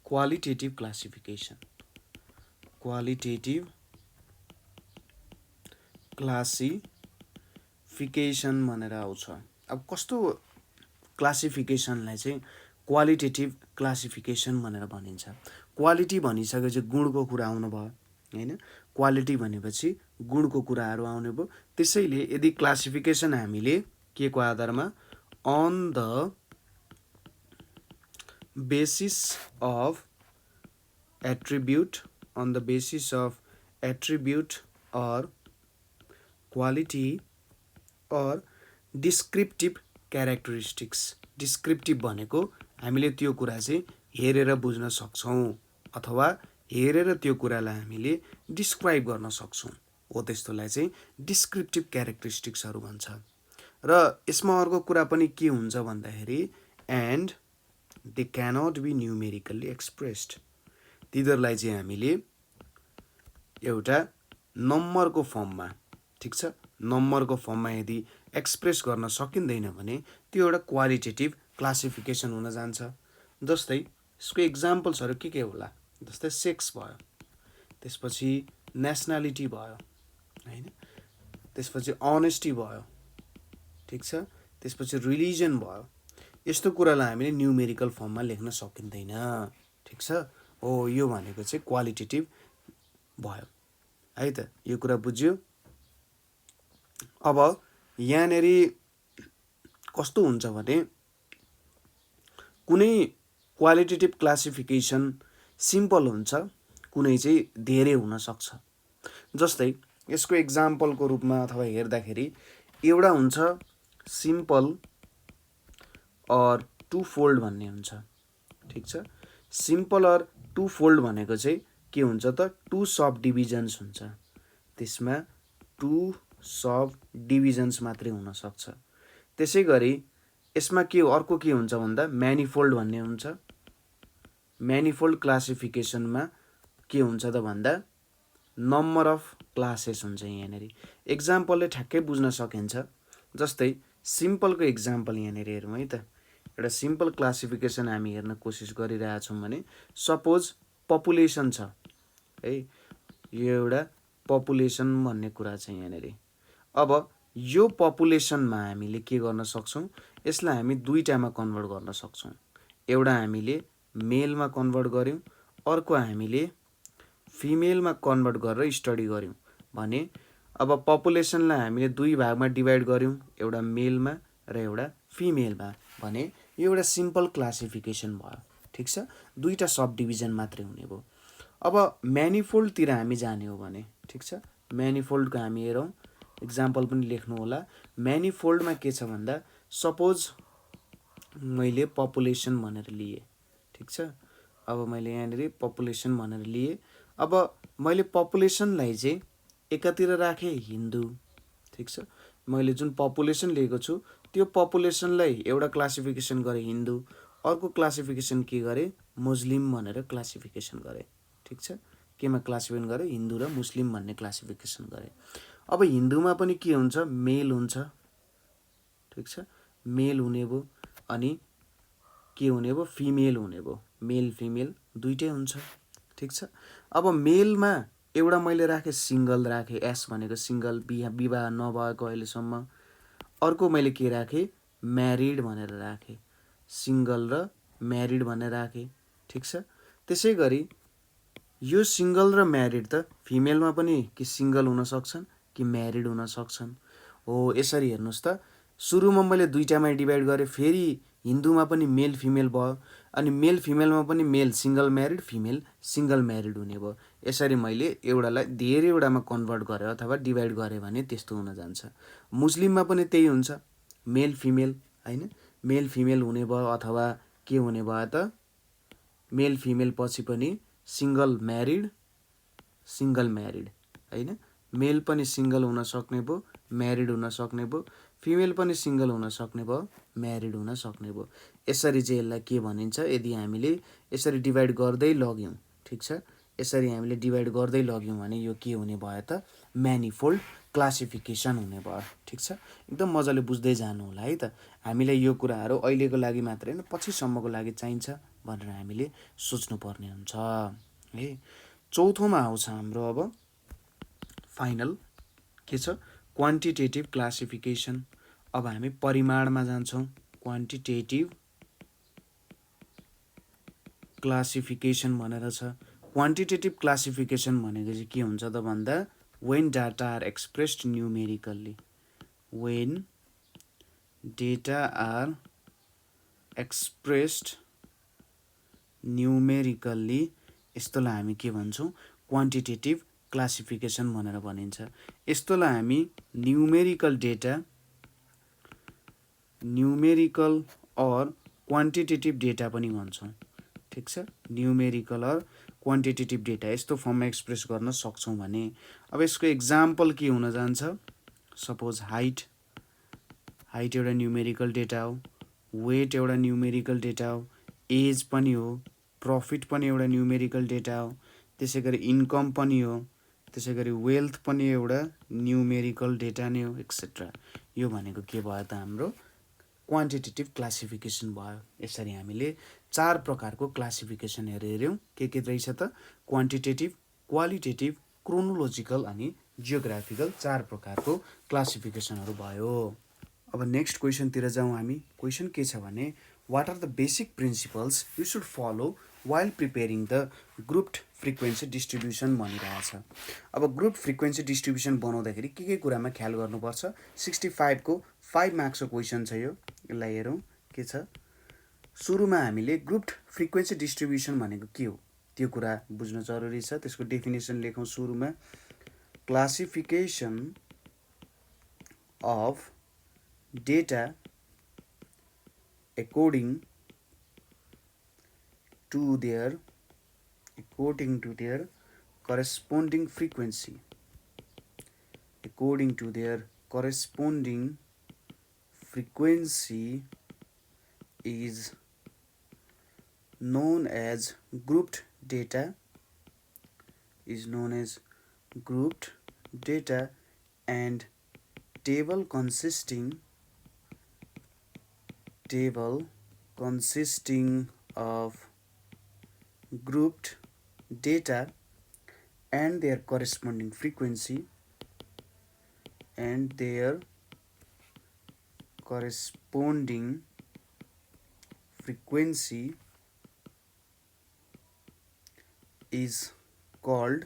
क्वालिटेटिभ क्लासिफिकेसन। क्वालिटेटिभ क्लासिफिकेसन भनेर आउँछ। अब कस्तो क्लासिफिकेसनलाई चाहिँ क्वालिटेटिभ क्लासिफिकेसन भनेर भनिन्छ? क्वालिटी भनिसकेपछि गुणको कुरा आउनु भयो हैन। क्वालिटी भनेपछि गुणको कुराहरू आउने भयो। त्यसैले यदि क्लासिफिकेसन हामीले के को आधारमा, on the basis of attribute, on the basis of attribute or quality or descriptive characteristics. Descriptive भनेको हामीले त्यो कुरा चाहिँ हेरेर बुझ्न सक्छौँ अथवा हेरेर त्यो कुरालाई हामीले डिस्क्राइब गर्न सक्छौँ, हो त्यस्तोलाई चाहिँ डिस्क्रिप्टिभ क्यारेक्टरिस्टिक्सहरू भन्छ। र यसमा अर्को कुरा पनि के हुन्छ भन्दाखेरि and they cannot be numerically expressed. तिनीहरूलाई चाहिँ हामीले एउटा नम्बरको फर्ममा, ठिक छ, नम्बरको फर्ममा यदि एक्सप्रेस गर्न सकिँदैन भने त्यो एउटा क्वालिटेटिभ क्लासिफिकेसन हुन जान्छ। जस्तै यसको इक्जाम्पल्सहरू के होला? जस्तै सेक्स भयो, त्यसपछि नेसनालिटी भयो हैन, त्यसपछि अनेस्टी भयो, ठिक छ, त्यसपछि रिलिजन भयो। यस्तो कुरालाई हामीले न्युमेरिकल फर्ममा लेख्न सकिँदैन। ठिक छ। हो, यो भनेको चाहिँ क्वालिटेटिभ भयो है त। यो कुरा बुझ्यो? अब यहाँनिर कस्तो हुन्छ भने कुनै क्वालिटेटिभ क्लासिफिकेसन सिम्पल हुन्छ, कुनै चाहिँ धेरै हुन सक्छ। जस्तै यसको इक्जाम्पलको रूपमा अथवा हेर्दाखेरि एउटा हुन्छ सिम्पल अर टु फोल्ड भन्ने हुन्छ। ठिक छ। सिम्पल अर टु फोल्ड भनेको चाहिँ के हुन्छ त? टु सब डिभिजन्स हुन्छ। त्यसमा टु सब डिभिजन्स मात्रै हुन सक्छ। त्यसै गरी यसमा के अर्को के हुन्छ भन्दा म्यानिफोल्ड भन्ने हुन्छ। म्यानिफोल्ड क्लासिफिकेसनमा के हुन्छ त भन्दा नम्बर अफ क्लासेस हुन्छ यहाँनिर। एक्जाम्पलले ठ्याक्कै बुझ्न सकिन्छ। जस्तै सिम्पलको एक्जाम्पल यहाँनिर हेरौँ है त। एउटा सिम्पल क्लासिफिकेसन हामी हेर्न कोसिस गरिरहेछौँ भने सपोज पपुलेसन छ है, यो एउटा पपुलेसन भन्ने कुरा छ यहाँनिर। अब यो पपुलेसनमा हामीले के गर्न सक्छौँ? यसलाई हामी दुईटामा कन्भर्ट गर्न सक्छौँ। एउटा हामीले मेलमा कन्भर्ट गऱ्यौँ, अर्को हामीले फिमेलमा कन्भर्ट गरेर स्टडी गऱ्यौँ भने अब पपुलेसनलाई हामीले दुई भागमा डिभाइड गऱ्यौँ, एउटा मेलमा र एउटा फिमेलमा भने यो एउटा सिम्पल क्लासिफिकेसन भयो। ठिक छ। दुईटा सब डिभिजन मात्रै हुने भयो। अब म्यानिफोल्डतिर हामी जाने हो भने, ठिक छ, म्यानिफोल्डको हामी हेरौँ, इक्जाम्पल पनि लेख्नु होला। म्यानिफोल्डमा के छ भन्दा सपोज मैले पपुलेसन भनेर लिएँ, ठिक छ। अब मैले यहाँनिर पपुलेसन भनेर लिएँ। अब मैले पपुलेसनलाई चाहिँ एकातिर राखेँ हिन्दू, ठिक छ। मैले जुन पपुलेसन लिएको छु त्यो पपुलेसनलाई एउटा क्लासिफिकेसन गरेँ हिन्दू, अर्को क्लासिफिकेसन के गरेँ? मुस्लिम भनेर क्लासिफिकेसन गरेँ। ठिक छ। केमा क्लासिफिकेसन गरेँ? हिन्दू र मुस्लिम भन्ने क्लासिफिकेसन गरेँ। अब हिन्दूमा पनि के हुन्छ? मेल हुन्छ, ठिक छ, मेल हुने भयो, अनि के हुने भयो? फिमेल हुने भयो। मेल फिमेल दुइटै हुन्छ। ठिक छ। अब मेलमा एउटा मैले राखेँ सिङ्गल राखेँ, एस भनेको सिङ्गल, विवाह नभएको अहिलेसम्म। अर्को मैले के राखेँ, म्यारिड भनेर राखेँ, सिङ्गल र म्यारिड भनेर राखेँ, ठिक छ। त्यसै गरी यो सिङ्गल र म्यारिड त फिमेलमा पनि कि सिङ्गल हुन सक्छन् कि म्यारिड हुन सक्छन्। हो यसरी हेर्नुहोस् त, सुरुमा मैले दुईटामा डिभाइड गरेँ, फेरि हिन्दूमा पनि मेल फिमेल भयो, अनि मेल फिमेलमा पनि male single married, female single married हुने भयो। यसरी मैले एउटालाई धेरैवटामा कन्भर्ट गरेँ अथवा डिभाइड गरेँ भने त्यस्तो हुन जान्छ। मुस्लिममा पनि त्यही हुन्छ, मेल फिमेल होइन, मेल फिमेल हुने भयो, अथवा के हुने भयो त, मेल फिमेल पछि पनि सिङ्गल म्यारिड सिङ्गल म्यारिड होइन, मेल पनि सिङ्गल हुन सक्ने भयो, म्यारिड हुन सक्ने भयो, फिमेल पनि सिङ्गल हुन सक्ने भयो, म्यारिड हुन सक्ने भयो। यसरी चाहिँ यसलाई के भनिन्छ, यदि हामीले यसरी डिभाइड गर्दै लग्यौँ, ठिक छ, यसरी हामीले डिभाइड गर्दै लग्यौँ भने यो के हुने भयो त, म्यानिफोल्ड क्लासिफिकेसन हुने भयो, ठिक छ। एकदम मजाले बुझ्दै जानु होला है त। हामीलाई यो कुराहरू अहिलेको लागि मात्रै होइन, पछिसम्मको लागि चाहिन्छ भनेर हामीले सोच्नुपर्ने हुन्छ है। चौथोमा आउँछ हाम्रो अब फाइनल के छ, क्वान्टिटेटिभ क्लासिफिकेसन। अब हामी परिमाणमा जान्छौँ। क्वान्टिटेटिभ क्लासिफिकेसन भनेर छ। क्वान्टिटेटिभ क्लासिफिकेसन भनेको चाहिँ के हुन्छ त भन्दा, when data are expressed numerically, when data are expressed numerically, यस्तोलाई हामी के भन्छौँ, क्वान्टिटेटिभ क्लासिफिकेसन भनेर भनिन्छ। यस्तोलाई हामी न्युमेरिकल डेटा, न्युमेरिकल और क्वान्टिटेटिभ डेटा पनि भन्छौँ, ठिक छ। न्युमेरिकल और क्वान्टिटेटिभ डेटा यस्तो फर्ममा एक्सप्रेस गर्न सक्छौँ भने, अब यसको इक्जाम्पल के हुन जान्छ, सपोज हाइट एउटा न्युमेरिकल डेटा हो, वेट एउटा न्युमेरिकल डेटा हो, एज पनि हो, प्रफिट पनि एउटा न्युमेरिकल डेटा हो, त्यसै गरी इन्कम पनि हो, त्यसै गरी वेल्थ पनि एउटा न्युमेरिकल डेटा नै हो, एक्सेट्रा। यो भनेको के भयो त, हाम्रो क्वान्टिटेटिभ क्लासिफिकेसन भयो। यसरी हामीले 4 प्रकारको क्लासिफिकेसनहरू हेऱ्यौँ। के रहेछ त, क्वान्टिटेटिभ, क्वालिटेटिभ, क्रोनोलोजिकल अनि जियोग्राफिकल 4 प्रकारको क्लासिफिकेसनहरू भयो। अब नेक्स्ट क्वेसनतिर जाउँ हामी। क्वेसन के छ भने, what are the basic principles you should follow while preparing the grouped frequency distribution भनिरहेछ। अब ग्रुप फ्रिक्वेन्सी डिस्ट्रिब्युसन बनाउँदाखेरि के कुरामा ख्याल गर्नुपर्छ, 65 को 5 मार्क्सको क्वेसन छ यो। यसलाई हेरौँ के छ। सुरुमा हामीले ग्रुप्ड फ्रिक्वेन्सी डिस्ट्रिब्युसन भनेको के हो त्यो कुरा बुझ्न जरुरी छ। त्यसको डेफिनेसन लेखौँ सुरुमा, classification of data according to their corresponding frequency, according to their corresponding frequency is known as grouped data, and table consisting of grouped data and their corresponding frequency is called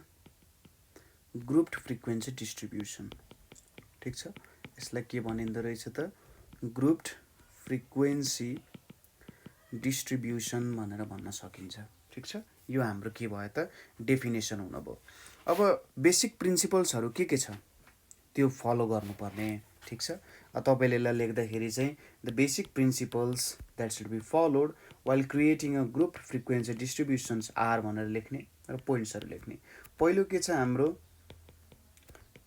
grouped frequency distribution, ठिक छ। यसलाई के भनिँदो रहेछ त, grouped frequency distribution भनेर भन्न सकिन्छ, ठिक छ। यो हाम्रो के भयो त, डेफिनेसन हुन भयो। अब बेसिक प्रिन्सिपल्सहरू के छ त्यो फलो गर्नुपर्ने, ठिक छ। तपाईँले यसलाई लेख्दाखेरि चाहिँ the basic principles that should be followed while creating a group frequency distributions are भनेर लेख्ने र पोइन्ट्सहरू लेख्ने। पहिलो के छ हाम्रो,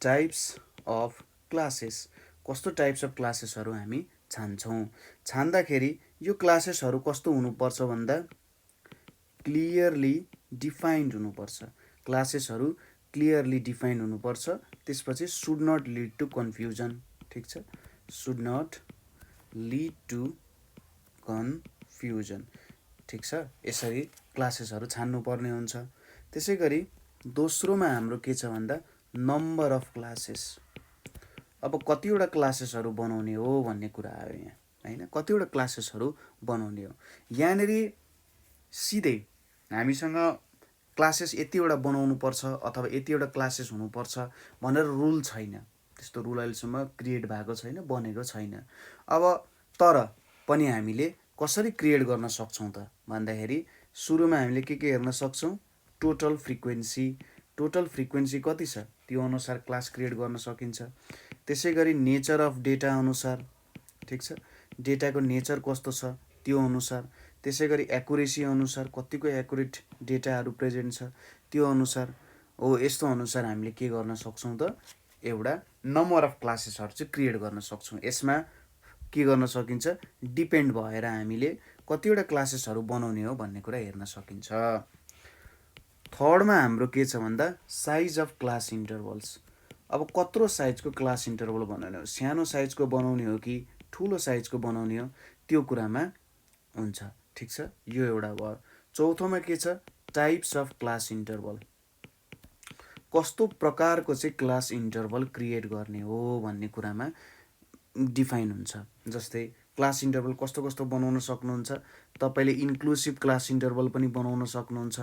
टाइप्स अफ क्लासेस, कस्तो टाइप्स अफ क्लासेसहरू हामी छान्छौँ। छान्दाखेरि यो क्लासेसहरू कस्तो हुनुपर्छ भन्दा, क्लियरली डिफाइन्ड हुनुपर्छ। क्लासेसहरू क्लियरली डिफाइन्ड हुनुपर्छ। त्यसपछि should not lead to confusion, ठिक छ, should not lead to confusion, ठिक छ। यसरी क्लासेसहरू छान्नुपर्ने हुन्छ। त्यसै गरी दोस्रोमा हाम्रो के छ भन्दा नम्बर अफ क्लासेस। अब कतिवटा क्लासेसहरू बनाउने हो भन्ने कुरा आयो यहाँ हैन, कतिवटा क्लासेसहरू बनाउने हो। यहाँनिर सिधै हामीसँग क्लासेस यतिवटा बनाउनुपर्छ अथवा यतिवटा क्लासेस हुनुपर्छ भनेर रुल छैन। त्यस्तो रुल अहिलेसम्म क्रिएट भएको छैन, बनेको छैन। अब तर पनि हामीले कसरी क्रिएट गर्न सक्छौँ त भन्दाखेरि सुरुमा हामीले के हेर्न सक्छौँ, टोटल फ्रिक्वेन्सी। टोटल फ्रिक्वेन्सी कति छ त्यो अनुसार क्लास क्रिएट गर्न सकिन्छ। त्यसै गरी नेचर अफ डेटा अनुसार, ठिक छ, डेटाको नेचर कस्तो छ त्यो अनुसार। त्यसै गरी एकुरेसी अनुसार, कतिको एकुरेट डेटाहरू प्रेजेन्ट छ त्यो अनुसार हो। यस्तो अनुसार हामीले के गर्न सक्छौँ त, एउटा नम्बर अफ क्लासेसहरू चाहिँ क्रिएट गर्न सक्छौँ। यसमा के गर्न सकिन्छ, डिपेन्ड भएर हामीले कतिवटा क्लासेसहरू बनाउने हो भन्ने कुरा हेर्न सकिन्छ। थर्डमा हाम्रो के छ भन्दा साइज अफ क्लास इन्टरभल्स। अब कत्रो साइजको क्लास इन्टरभल बनाउने हो, सानो साइजको बनाउने हो कि ठुलो साइजको बनाउने हो त्यो कुरामा हुन्छ। ठिक छ, यो एउटा भयो। चौथोमा के छ, टाइप्स अफ क्लास इन्टरभल। कस्तो प्रकारको चाहिँ क्लास इन्टरभल क्रिएट गर्ने हो भन्ने कुरामा डिफाइन हुन्छ। जस्तै क्लास इन्टरभल कस्तो कस्तो बनाउन सक्नुहुन्छ, तपाईँले इन्क्लुसिभ क्लास इन्टरभल पनि बनाउन सक्नुहुन्छ,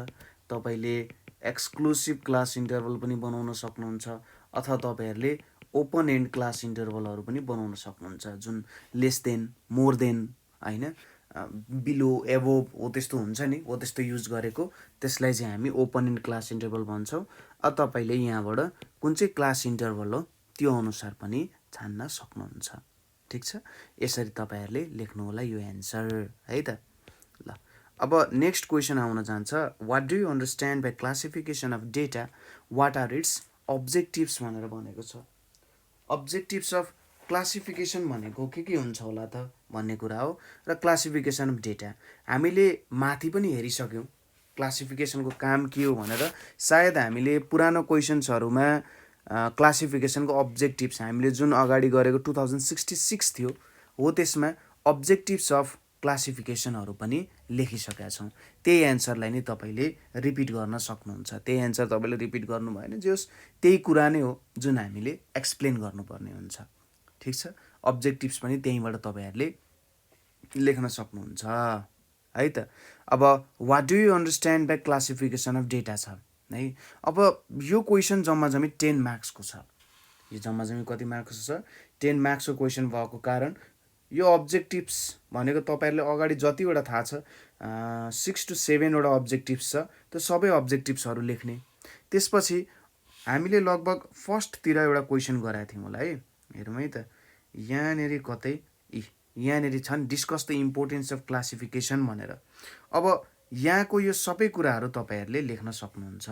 तपाईँले एक्सक्लुसिभ क्लास इन्टरभल पनि बनाउन सक्नुहुन्छ, अथवा तपाईँहरूले ओपन एन्ड क्लास इन्टरभलहरू पनि बनाउन सक्नुहुन्छ, जुन लेस देन, मोर देन होइन, बिलो, एबोभ हो त्यस्तो हुन्छ नि, हो त्यस्तो युज गरेको, त्यसलाई चाहिँ हामी ओपन एन्ड क्लास इन्टरभल भन्छौँ। तपाईँले यहाँबाट कुन चाहिँ क्लास इन्टरभल हो त्यो अनुसार पनि छान्न सक्नुहुन्छ। ठिक छ, यसरी तपाईँहरूले लेख्नु होला यो एन्सर है त। ल अब नेक्स्ट क्वेसन आउन जान्छ, what do you understand by classification of data, what are its objectives भनेर भनेको छ। अब्जेक्टिभ्स अफ क्लासिफिकेसन भनेको के हुन्छ होला त भन्ने कुरा हो। र क्लासिफिकेसन अफ डेटा हामीले माथि पनि हेरिसक्यौँ, क्लासिफिकेसनको काम के हो भनेर। सायद हामीले पुरानो क्वेसन्सहरूमा क्लासिफिकेसनको अब्जेक्टिभ्स हामीले जुन अगाडि गरेको 2066 थियो हो त्यसमा अब्जेक्टिभ्स अफ क्लासिफिकेसनहरू पनि लेखिसकेका छौँ। त्यही एन्सरलाई नै तपाईँले रिपिट गर्न सक्नुहुन्छ। त्यही एन्सर तपाईँले रिपिट गर्नु भएन, जे होस् त्यही कुरा नै हो जुन हामीले एक्सप्लेन गर्नुपर्ने हुन्छ। ठिक छ, अब्जेक्टिभ्स पनि त्यहीँबाट तपाईँहरूले लेख्न सक्नुहुन्छ है त। अब what do you understand by classification of data छ है। अब यो क्वेसन जम्मा जम्मी 10 मार्क्सको छ। यो जम्मा जम्मी कति मार्क्सको छ, 10 मार्क्सको क्वेसन भएको कारण यो अब्जेक्टिभ्स भनेको तपाईँहरूले अगाडि जतिवटा थाहा छ 6 to 7 वटा अब्जेक्टिभ्स छ, त्यो सबै अब्जेक्टिभ्सहरू लेख्ने। त्यसपछि हामीले लगभग फर्स्टतिर एउटा क्वेसन गराएको थियौँ होला है, हेरौँ है त, यहाँनिर कतै यहाँनिर छन् discuss the importance of classification भनेर। अब यहाँको यो सबै कुराहरू तपाईँहरूले लेख्न सक्नुहुन्छ।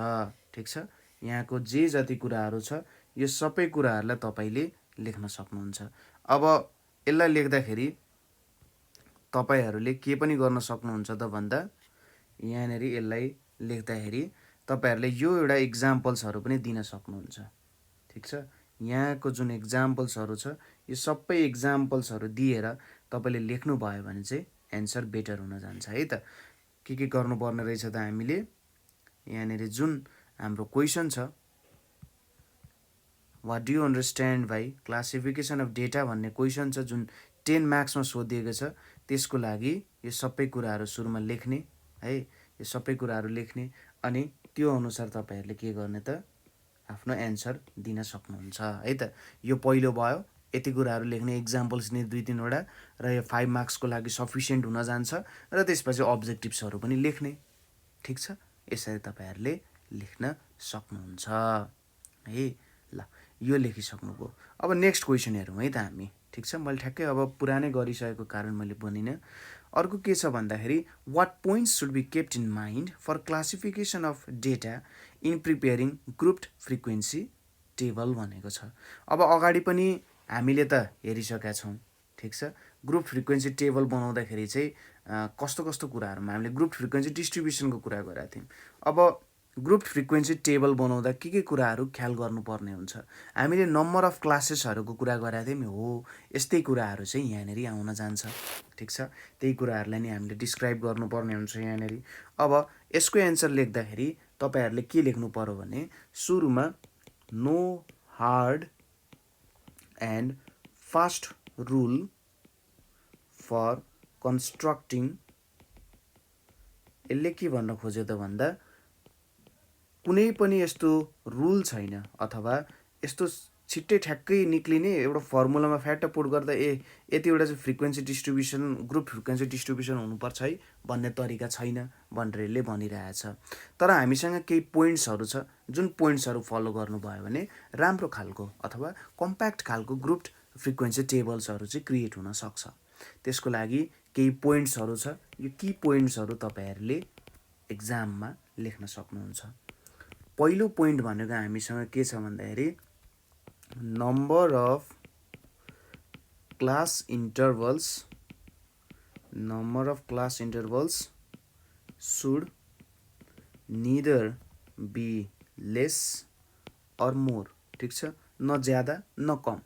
ठिक छ, यहाँको जे जति कुराहरू छ यो सबै कुराहरूलाई तपाईँले लेख्न सक्नुहुन्छ। अब यसलाई लेख्दाखेरि तपाईँहरूले के पनि गर्न सक्नुहुन्छ त भन्दा यहाँनिर यसलाई लेख्दाखेरि तपाईँहरूले यो एउटा इक्जाम्पल्सहरू पनि दिन सक्नुहुन्छ। ठिक छ, यहाँको जुन इक्जाम्पल्सहरू छ यो सबै इक्जाम्पल्सहरू दिएर तपाईँले लेख्नुभयो भने चाहिँ एन्सर बेटर हुन जान्छ है त। के गर्नुपर्ने रहेछ त हामीले, यहाँनिर जुन हाम्रो क्वेसन छ what do you understand by classification of data भन्ने क्वेसन छ जुन 10 मार्क्समा सोधिएको छ, त्यसको लागि यो सबै कुराहरू सुरुमा लेख्ने है, यो सबै कुराहरू लेख्ने अनि त्यो अनुसार तपाईँहरूले के गर्ने त आफ्नो एन्सर दिन सक्नुहुन्छ है त। यो पहिलो भयो, यति कुराहरू लेख्ने, इक्जाम्पल्स नि 2-3 वटा, र यो 5 मार्क्सको लागि सफिसियन्ट हुन जान्छ। र त्यसपछि अब्जेक्टिभ्सहरू पनि लेख्ने। ठिक छ, यसरी तपाईँहरूले लेख्न सक्नुहुन्छ है। ल यो लेखिसक्नुभयो। अब नेक्स्ट क्वेसन हेरौँ है त हामी। ठिक छ, मैले ठ्याक्कै अब पुरानै गरिसकेको कारण मैले भनिनँ। अर्को के छ भन्दाखेरि what points should be kept in mind for classification of data in preparing grouped frequency table भनेको छ। अब अगाडि पनि हामीले त हेरिसकेका छौँ। ठिक छ, ग्रुप फ्रिक्वेन्सी टेबल बनाउँदाखेरि चाहिँ कस्तो कस्तो कुराहरूमा हामीले ग्रुप फ्रिक्वेन्सी डिस्ट्रिब्युसनको कुरा गरेका थियौँ। अब ग्रुप फ्रिक्वेन्सी टेबल बनाउँदा के कुराहरू ख्याल गर्नुपर्ने हुन्छ, हामीले नम्बर अफ क्लासेसहरूको कुरा गरेका थियौँ हो, यस्तै कुराहरू चाहिँ यहाँनिर आउन जान्छ। ठिक छ, त्यही कुराहरूलाई नि हामीले डिस्क्राइब गर्नुपर्ने हुन्छ यहाँनिर। अब यसको एन्सर लेख्दाखेरि तपाईहरुले के लेख्नु पर्यो भने सुरुमा no hard and fast rule for constructing. यसले के भन्न खोज्यो त भन्दा कुनै पनि यस्तो रुल छैन अथवा यस्तो छिट्टै ठ्याक्कै निक्लिने एउटा फर्मुलामा फ्याट पुट गर्दा यतिवटा चाहिँ frequency distribution group frequency distribution हुनुपर्छ है भन्ने तरिका छैन भनेर यसले भनिरहेछ। तर हामीसँग केही पोइन्ट्सहरू छ जुन पोइन्ट्सहरू फलो गर्नुभयो भने राम्रो खालको अथवा कम्प्याक्ट खालको ग्रुप फ्रिक्वेन्सी टेबल्सहरू चाहिँ क्रिएट हुन सक्छ। त्यसको लागि केही पोइन्ट्सहरू छ, यो की पोइन्ट्सहरू तपाईहरुले एक्जाममा लेख्न सक्नुहुन्छ। पहिलो पोइन्ट भनेको हामीसँग के छ भन्दाखेरि number of class intervals should neither be less or more। ठीक छ, न ज्यादा न कम।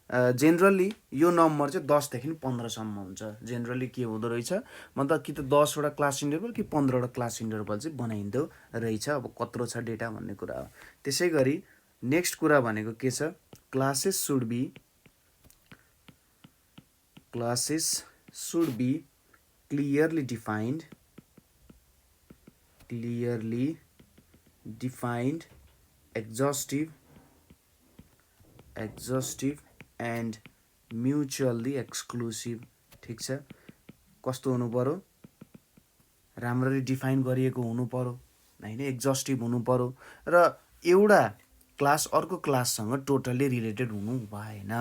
जेनरली यो नम्बर चाहिँ 10 देखि 15 सम्म हुन्छ। जेनरली के हुँदो रहेछ मतलब कि त 10 वटा क्लास इन्टरभल कि 15 वटा क्लास इन्टरभल चाहिँ बनाइन्दो रहेछ। अब कत्रो छ डेटा भन्ने कुरा हो। त्यसैगरी नेक्स्ट कुरा भनेको के छ, classes should be clearly defined, exhaustive and mutually exclusive। ठीक छ, कस्तो हुनु पर्यो, राम्ररी डिफाइन गरिएको हुनु पर्यो हैन, एक्जस्टिभ हुनु पर्यो र एउटा क्लास अर्को क्लाससँग टोटल्ली रिलेटेड हुनु भएन।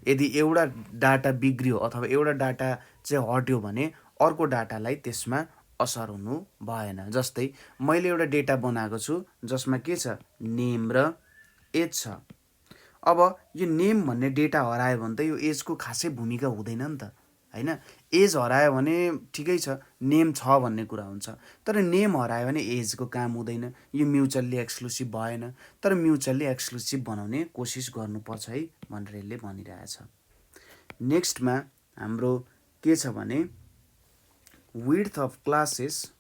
यदि एउटा डाटा बिग्रियो अथवा एउटा डाटा चाहिँ हट्यो भने अर्को डाटालाई त्यसमा असर हुनु भएन। जस्तै मैले एउटा डेटा बनाएको छु जसमा के छ, नेम र एज छ। अब यो नेम भन्ने डेटा हरायो भने त यो एजको खासै भूमिका हुँदैन नि त हैन। एज हरायो भने ठिकै छ, नेम छ भन्ने कुरा हुन्छ। तर नेम हरायो भने एजको काम हुँदैन, यो म्युचुअल्ली एक्सक्लुसिभ भएन। तर म्युचुअल्ली एक्सक्लुसिभ बनाउने कोसिस गर्नुपर्छ है भनेर यसले भनिरहेछ। नेक्स्टमा हाम्रो के छ भने width of classes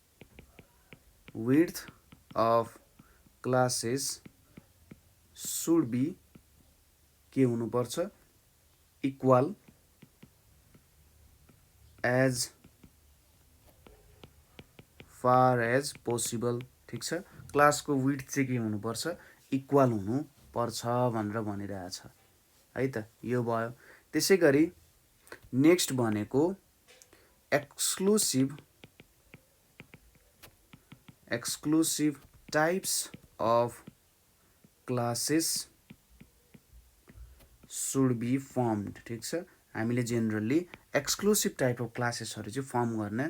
should be के हुनुपर्छ, equal as far as possible। ठीक छ, क्लासको विड्थ चाहिँ के हुनुपर्छ, इक्वल हुनुपर्छ भनेर भनिरहेछ है त। यो भयो। त्यसैगरी नेक्स्ट भनेको exclusive types of classes should be formed। ठीक छ, हामीले जेनरली एक्सक्लुसिभ टाइप अफ क्लासेसहरू चाहिँ फर्म गर्न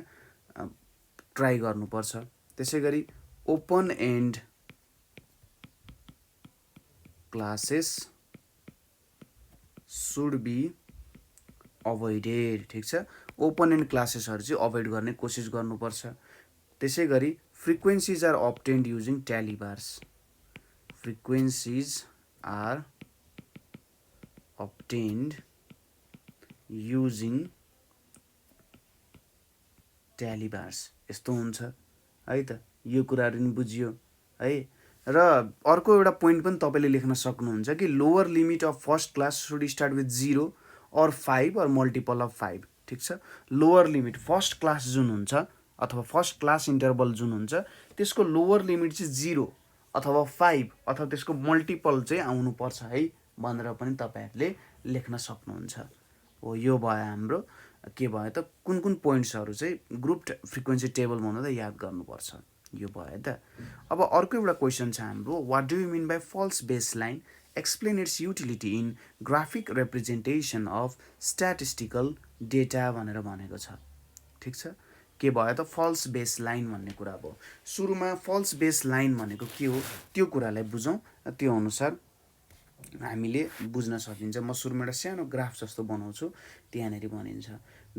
ट्राई गर्नुपर्छ। त्यसैगरी open and classes should be avoided। ठीक छ, ओपन एन्ड क्लासेसहरू चाहिँ अभोइड गर्ने कोसिस गर्नुपर्छ। त्यसैगरी frequencies are obtained using tally bars। Frequencies are obtained using tally bars। यस्तो हुन्छ है त, यो कुराहरु नि बुझियो है। र अर्को एउटा पोइन्ट पनि तपाईले लेख्न सक्नुहुन्छ कि lower limit of first class should start with 0 or 5 or multiple of 5। ठीक छ, लोअर लिमिट फर्स्ट क्लास जुन हुन्छ अथवा फर्स्ट क्लास इन्टरभल जुन हुन्छ त्यसको लोअर लिमिट चाहिँ 0 अथवा 5 अथवा त्यसको मल्टिपल चाहिँ आउनुपर्छ है भनेर पनि तपाईहरुले लेख्न सक्नुहुन्छ। हो, यो भयो हाम्रो के भयो त, कुन कुन पोइन्ट्सहरू चाहिँ ग्रुप फ्रिक्वेन्सी टेबल बनाउँदा याद गर्नुपर्छ, यो भयो त। अब अर्को एउटा क्वेसन छ हाम्रो, what do you mean by false baseline, explain its utility in graphic representation of statistical data भनेर भनेको छ। ठीक छ, के भयो त, फल्स बेसलाइन भन्ने कुरा भयो। सुरुमा फल्स बेसलाइन भनेको के हो त्यो कुरालाई बुझौँ, त्यो अनुसार हामीले बुझ्न सकिन्छ। म सुरुमा एउटा सानो ग्राफ जस्तो बनाउँछु, त्यहाँनेरि भनिन्छ।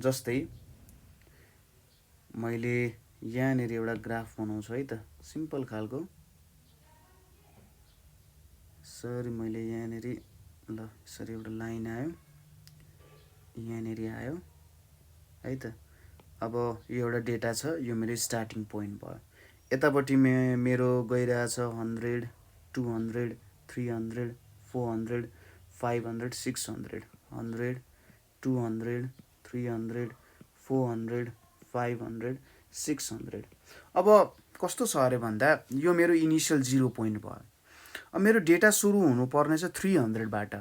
जस्तै मैले यहाँनेरि एउटा ग्राफ बनाउँछु है त, सिम्पल खालको। सरी, मैले यहाँनेरि ल यसरी एउटा लाइन आयो, यहाँनेरि आयो है त। अब यो एउटा डेटा छ, यो मेरो स्टार्टिङ पोइन्ट भयो। यतापट्टि मेरो गइरहेछ 100 200 300 400 500 600 100 200 300 400 500 600 अब कस्तो छ अरे भन्दा यो मेरो इनिसियल 0 पोइन्ट भयो। अब मेरो डेटा सुरु हुनुपर्ने छ 300बाट।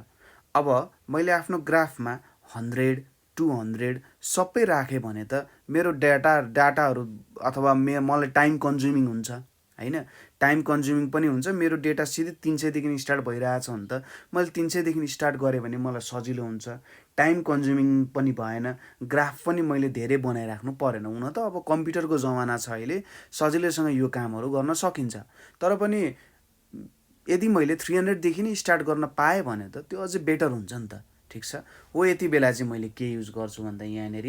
अब मैले आफ्नो ग्राफमा 100 200 सबै राखेँ भने त मेरो डाटाहरू अथवा मलाई टाइम कन्ज्युमिङ हुन्छ होइन, टाइम कन्ज्युमिङ पनि हुन्छ। मेरो डेटा सिधै 300देखि स्टार्ट भइरहेछ भने त मैले 300देखि स्टार्ट गरेँ भने मलाई सजिलो हुन्छ, टाइम कन्ज्युमिङ पनि भएन, ग्राफ पनि मैले धेरै बनाइराख्नु परेन। हुन त अब कम्प्युटरको जमाना छ अहिले, सजिलैसँग यो कामहरू गर्न सकिन्छ। तर पनि यदि मैले 300देखि नै स्टार्ट गर्न पाएँ भने त त्यो अझै बेटर हुन्छ नि त। ठिक छ, हो यति बेला चाहिँ मैले के युज गर्छु भन्दा यहाँनिर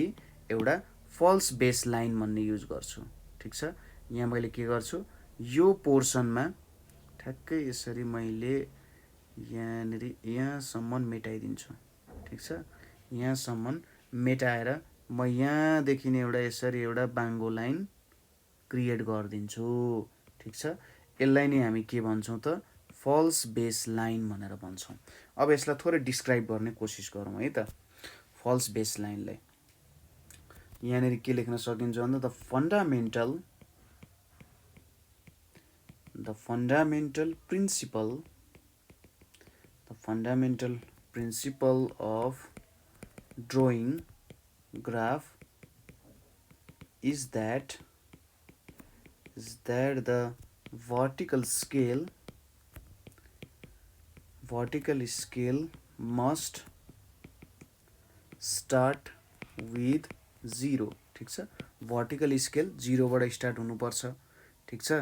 एउटा फल्स बेस लाइन भन्ने युज गर्छु। ठिक छ, यहाँ मैले के गर्छु, यो पोर्सनमा ठ्याक्कै यसरी मैले यहाँनिर यहाँसम्म मेटाइदिन्छु। ठिक छ, यहाँसम्म मेटाएर म यहाँदेखि एउटा यसरी एउटा बाङ्गो लाइन क्रिएट गरिदिन्छु। ठिक छ, यसलाई नै हामी के भन्छौँ त, फल्स बेस लाइन भनेर भन्छौँ। अब यसलाई थोरै डिस्क्राइब गर्ने कोसिस गरौँ है त। फल्स बेस लाइनलाई यहाँनिर के लेख्न सकिन्छ भन्दा the fundamental principal of drawing graph is that the vertical scale must start with 0। ठिक छ, भर्टिकल स्केल 0बाट स्टार्ट हुनुपर्छ। ठिक छ,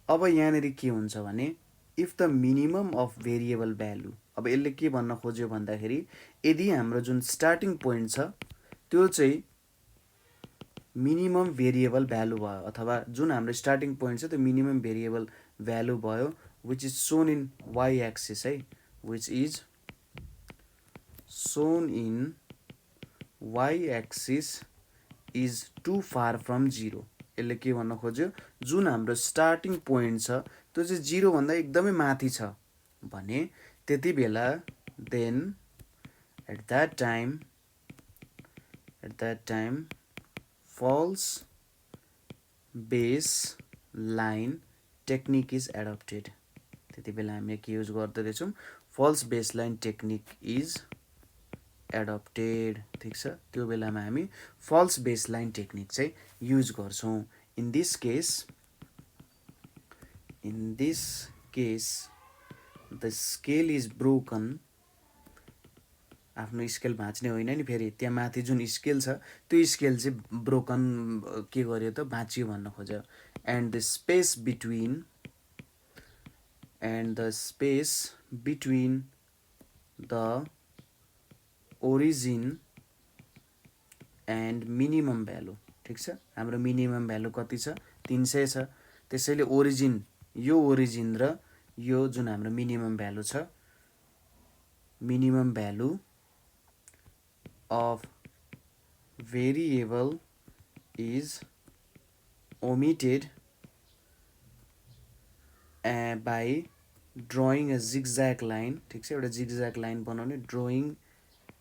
अब यहाँनिर के हुन्छ भने if the minimum of variable value, अब यसले के भन्न खोज्यो भन्दाखेरि यदि हाम्रो जुन स्टार्टिङ पोइन्ट छ त्यो चाहिँ मिनिमम भेरिएबल भ्यालु भयो, अथवा जुन हाम्रो स्टार्टिङ पोइन्ट छ त्यो मिनिमम भेरिएबल भ्यालु भयो, which is shown in Y axis है, which is shown in Y axis is to far from 0। यसले के भन्न खोज्यो, जुन हाम्रो स्टार्टिङ पोइन्ट छ त्यो चाहिँ 0 भन्दा एकदमै माथि छ भने त्यति बेला then at that time false base line technique is adopted. त्यति बेला हामीले के युज गर्दैछौँ, false base line technique is adopted. ठिक छ, त्यो बेलामा हामी फल्स बेस लाइन टेक्निक चाहिँ युज गर्छौँ। In this case the scale is broken. आफ्नो स्केल भाँच्ने होइन नि, फेरि त्यहाँ माथि जुन स्केल छ त्यो स्केल चाहिँ ब्रोकन के गर्यो त, भाँच्यो भन्न खोज्यो। And the space between the origin and minimum value. ठिक छ, हाम्रो मिनिमम भ्यालु कति छ, 300 छ। त्यसैले यो ओरिजिन र यो जुन हाम्रो मिनिमम भ्यालु छ, minimum value of variable is omitted by drawing a zigzag line. ठिक छ, एउटा जिगज्याग लाइन बनाउने, drawing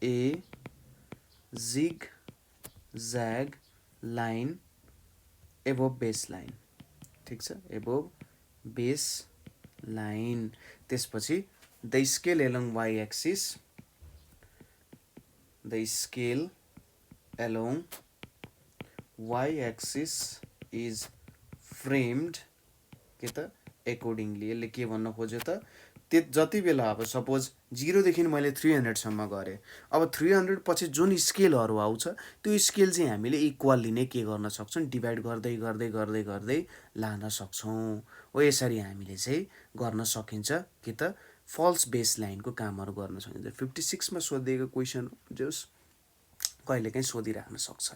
a zigzag line above base line. ठिक छ, एबोभ बेस लाइन। त्यसपछि the scale along Y axis, the scale along Y axis is framed के त एकोर्डिङली। यसले के भन्न खोज्यो त, जति बेला अब सपोज 0देखि मैले 300सम्म गरेँ, अब 300 पछि जुन स्केलहरू आउँछ त्यो स्केल चाहिँ हामीले इक्वल्ली नै के गर्न सक्छौँ, डिभाइड गर्दै गर्दै गर्दै गर्दै लान सक्छौँ। हो यसरी हामीले चाहिँ गर्न सकिन्छ कि त फल्स बेस लाइनको कामहरू गर्न सकिन्छ। 56मा सोधिएको क्वेसन जस कहिलेकाहीँ सोधिराख्न सक्छ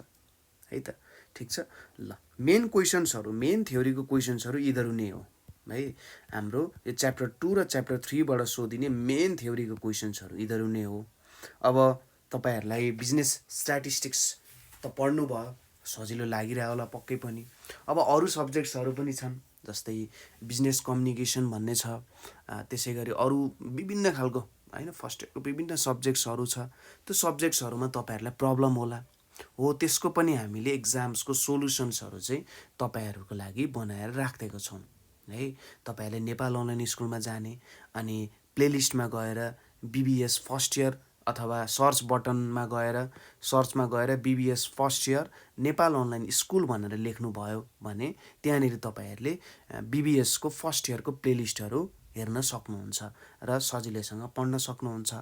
है त। ठिक छ, ल मेन क्वेसन्सहरू, मेन थ्योरीको क्वेसन्सहरू यिनीहरू नै हो है। हाम्रो यो च्याप्टर 2 र च्याप्टर 3बाट सोधिने मेन थ्योरीको क्वेसन्सहरू यिनीहरू नै हो। अब तपाईँहरूलाई बिजनेस स्ट्याटिस्टिक्स त पढ्नु भयो, सजिलो लागिरह्यो होला पक्कै पनि। अब अरू सब्जेक्ट्सहरू पनि छन्, जस्तै बिजनेस कम्युनिकेसन भन्ने छ, त्यसै गरी अरू विभिन्न खालको होइन फर्स्ट इयरको विभिन्न सब्जेक्ट्सहरू छ। त्यो सब्जेक्ट्सहरूमा तपाईँहरूलाई प्रब्लम होला, हो त्यसको पनि हामीले एक्जाम्सको सोल्युसन्सहरू चाहिँ तपाईँहरूको लागि बनाएर राखिदिएको छौँ है। तपाईँहरूले नेपाल अनलाइन स्कुलमा जाने अनि प्लेलिस्टमा गएर बिबिएस फर्स्ट इयर अथवा सर्चमा गएर BBS first year Nepal online school भनेर लेख्नुभयो भने त्यहाँनिर तपाईँहरूले बिबिएसको फर्स्ट इयरको प्लेलिस्टहरू हेर्न सक्नुहुन्छ र सजिलैसँग पढ्न सक्नुहुन्छ।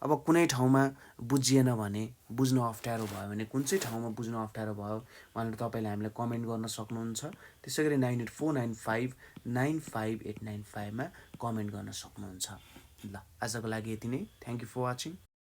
अब कुनै ठाउँमा बुझिएन भने, बुझ्न अप्ठ्यारो भयो भने, कुन चाहिँ ठाउँमा बुझ्न अप्ठ्यारो भयो भनेर तपाईँले हामीलाई कमेन्ट गर्न सक्नुहुन्छ। त्यसै गरी 9849595895 मा कमेन्ट गर्न सक्नुहुन्छ। ल, आजको लागि यति नै। Thank you for watching.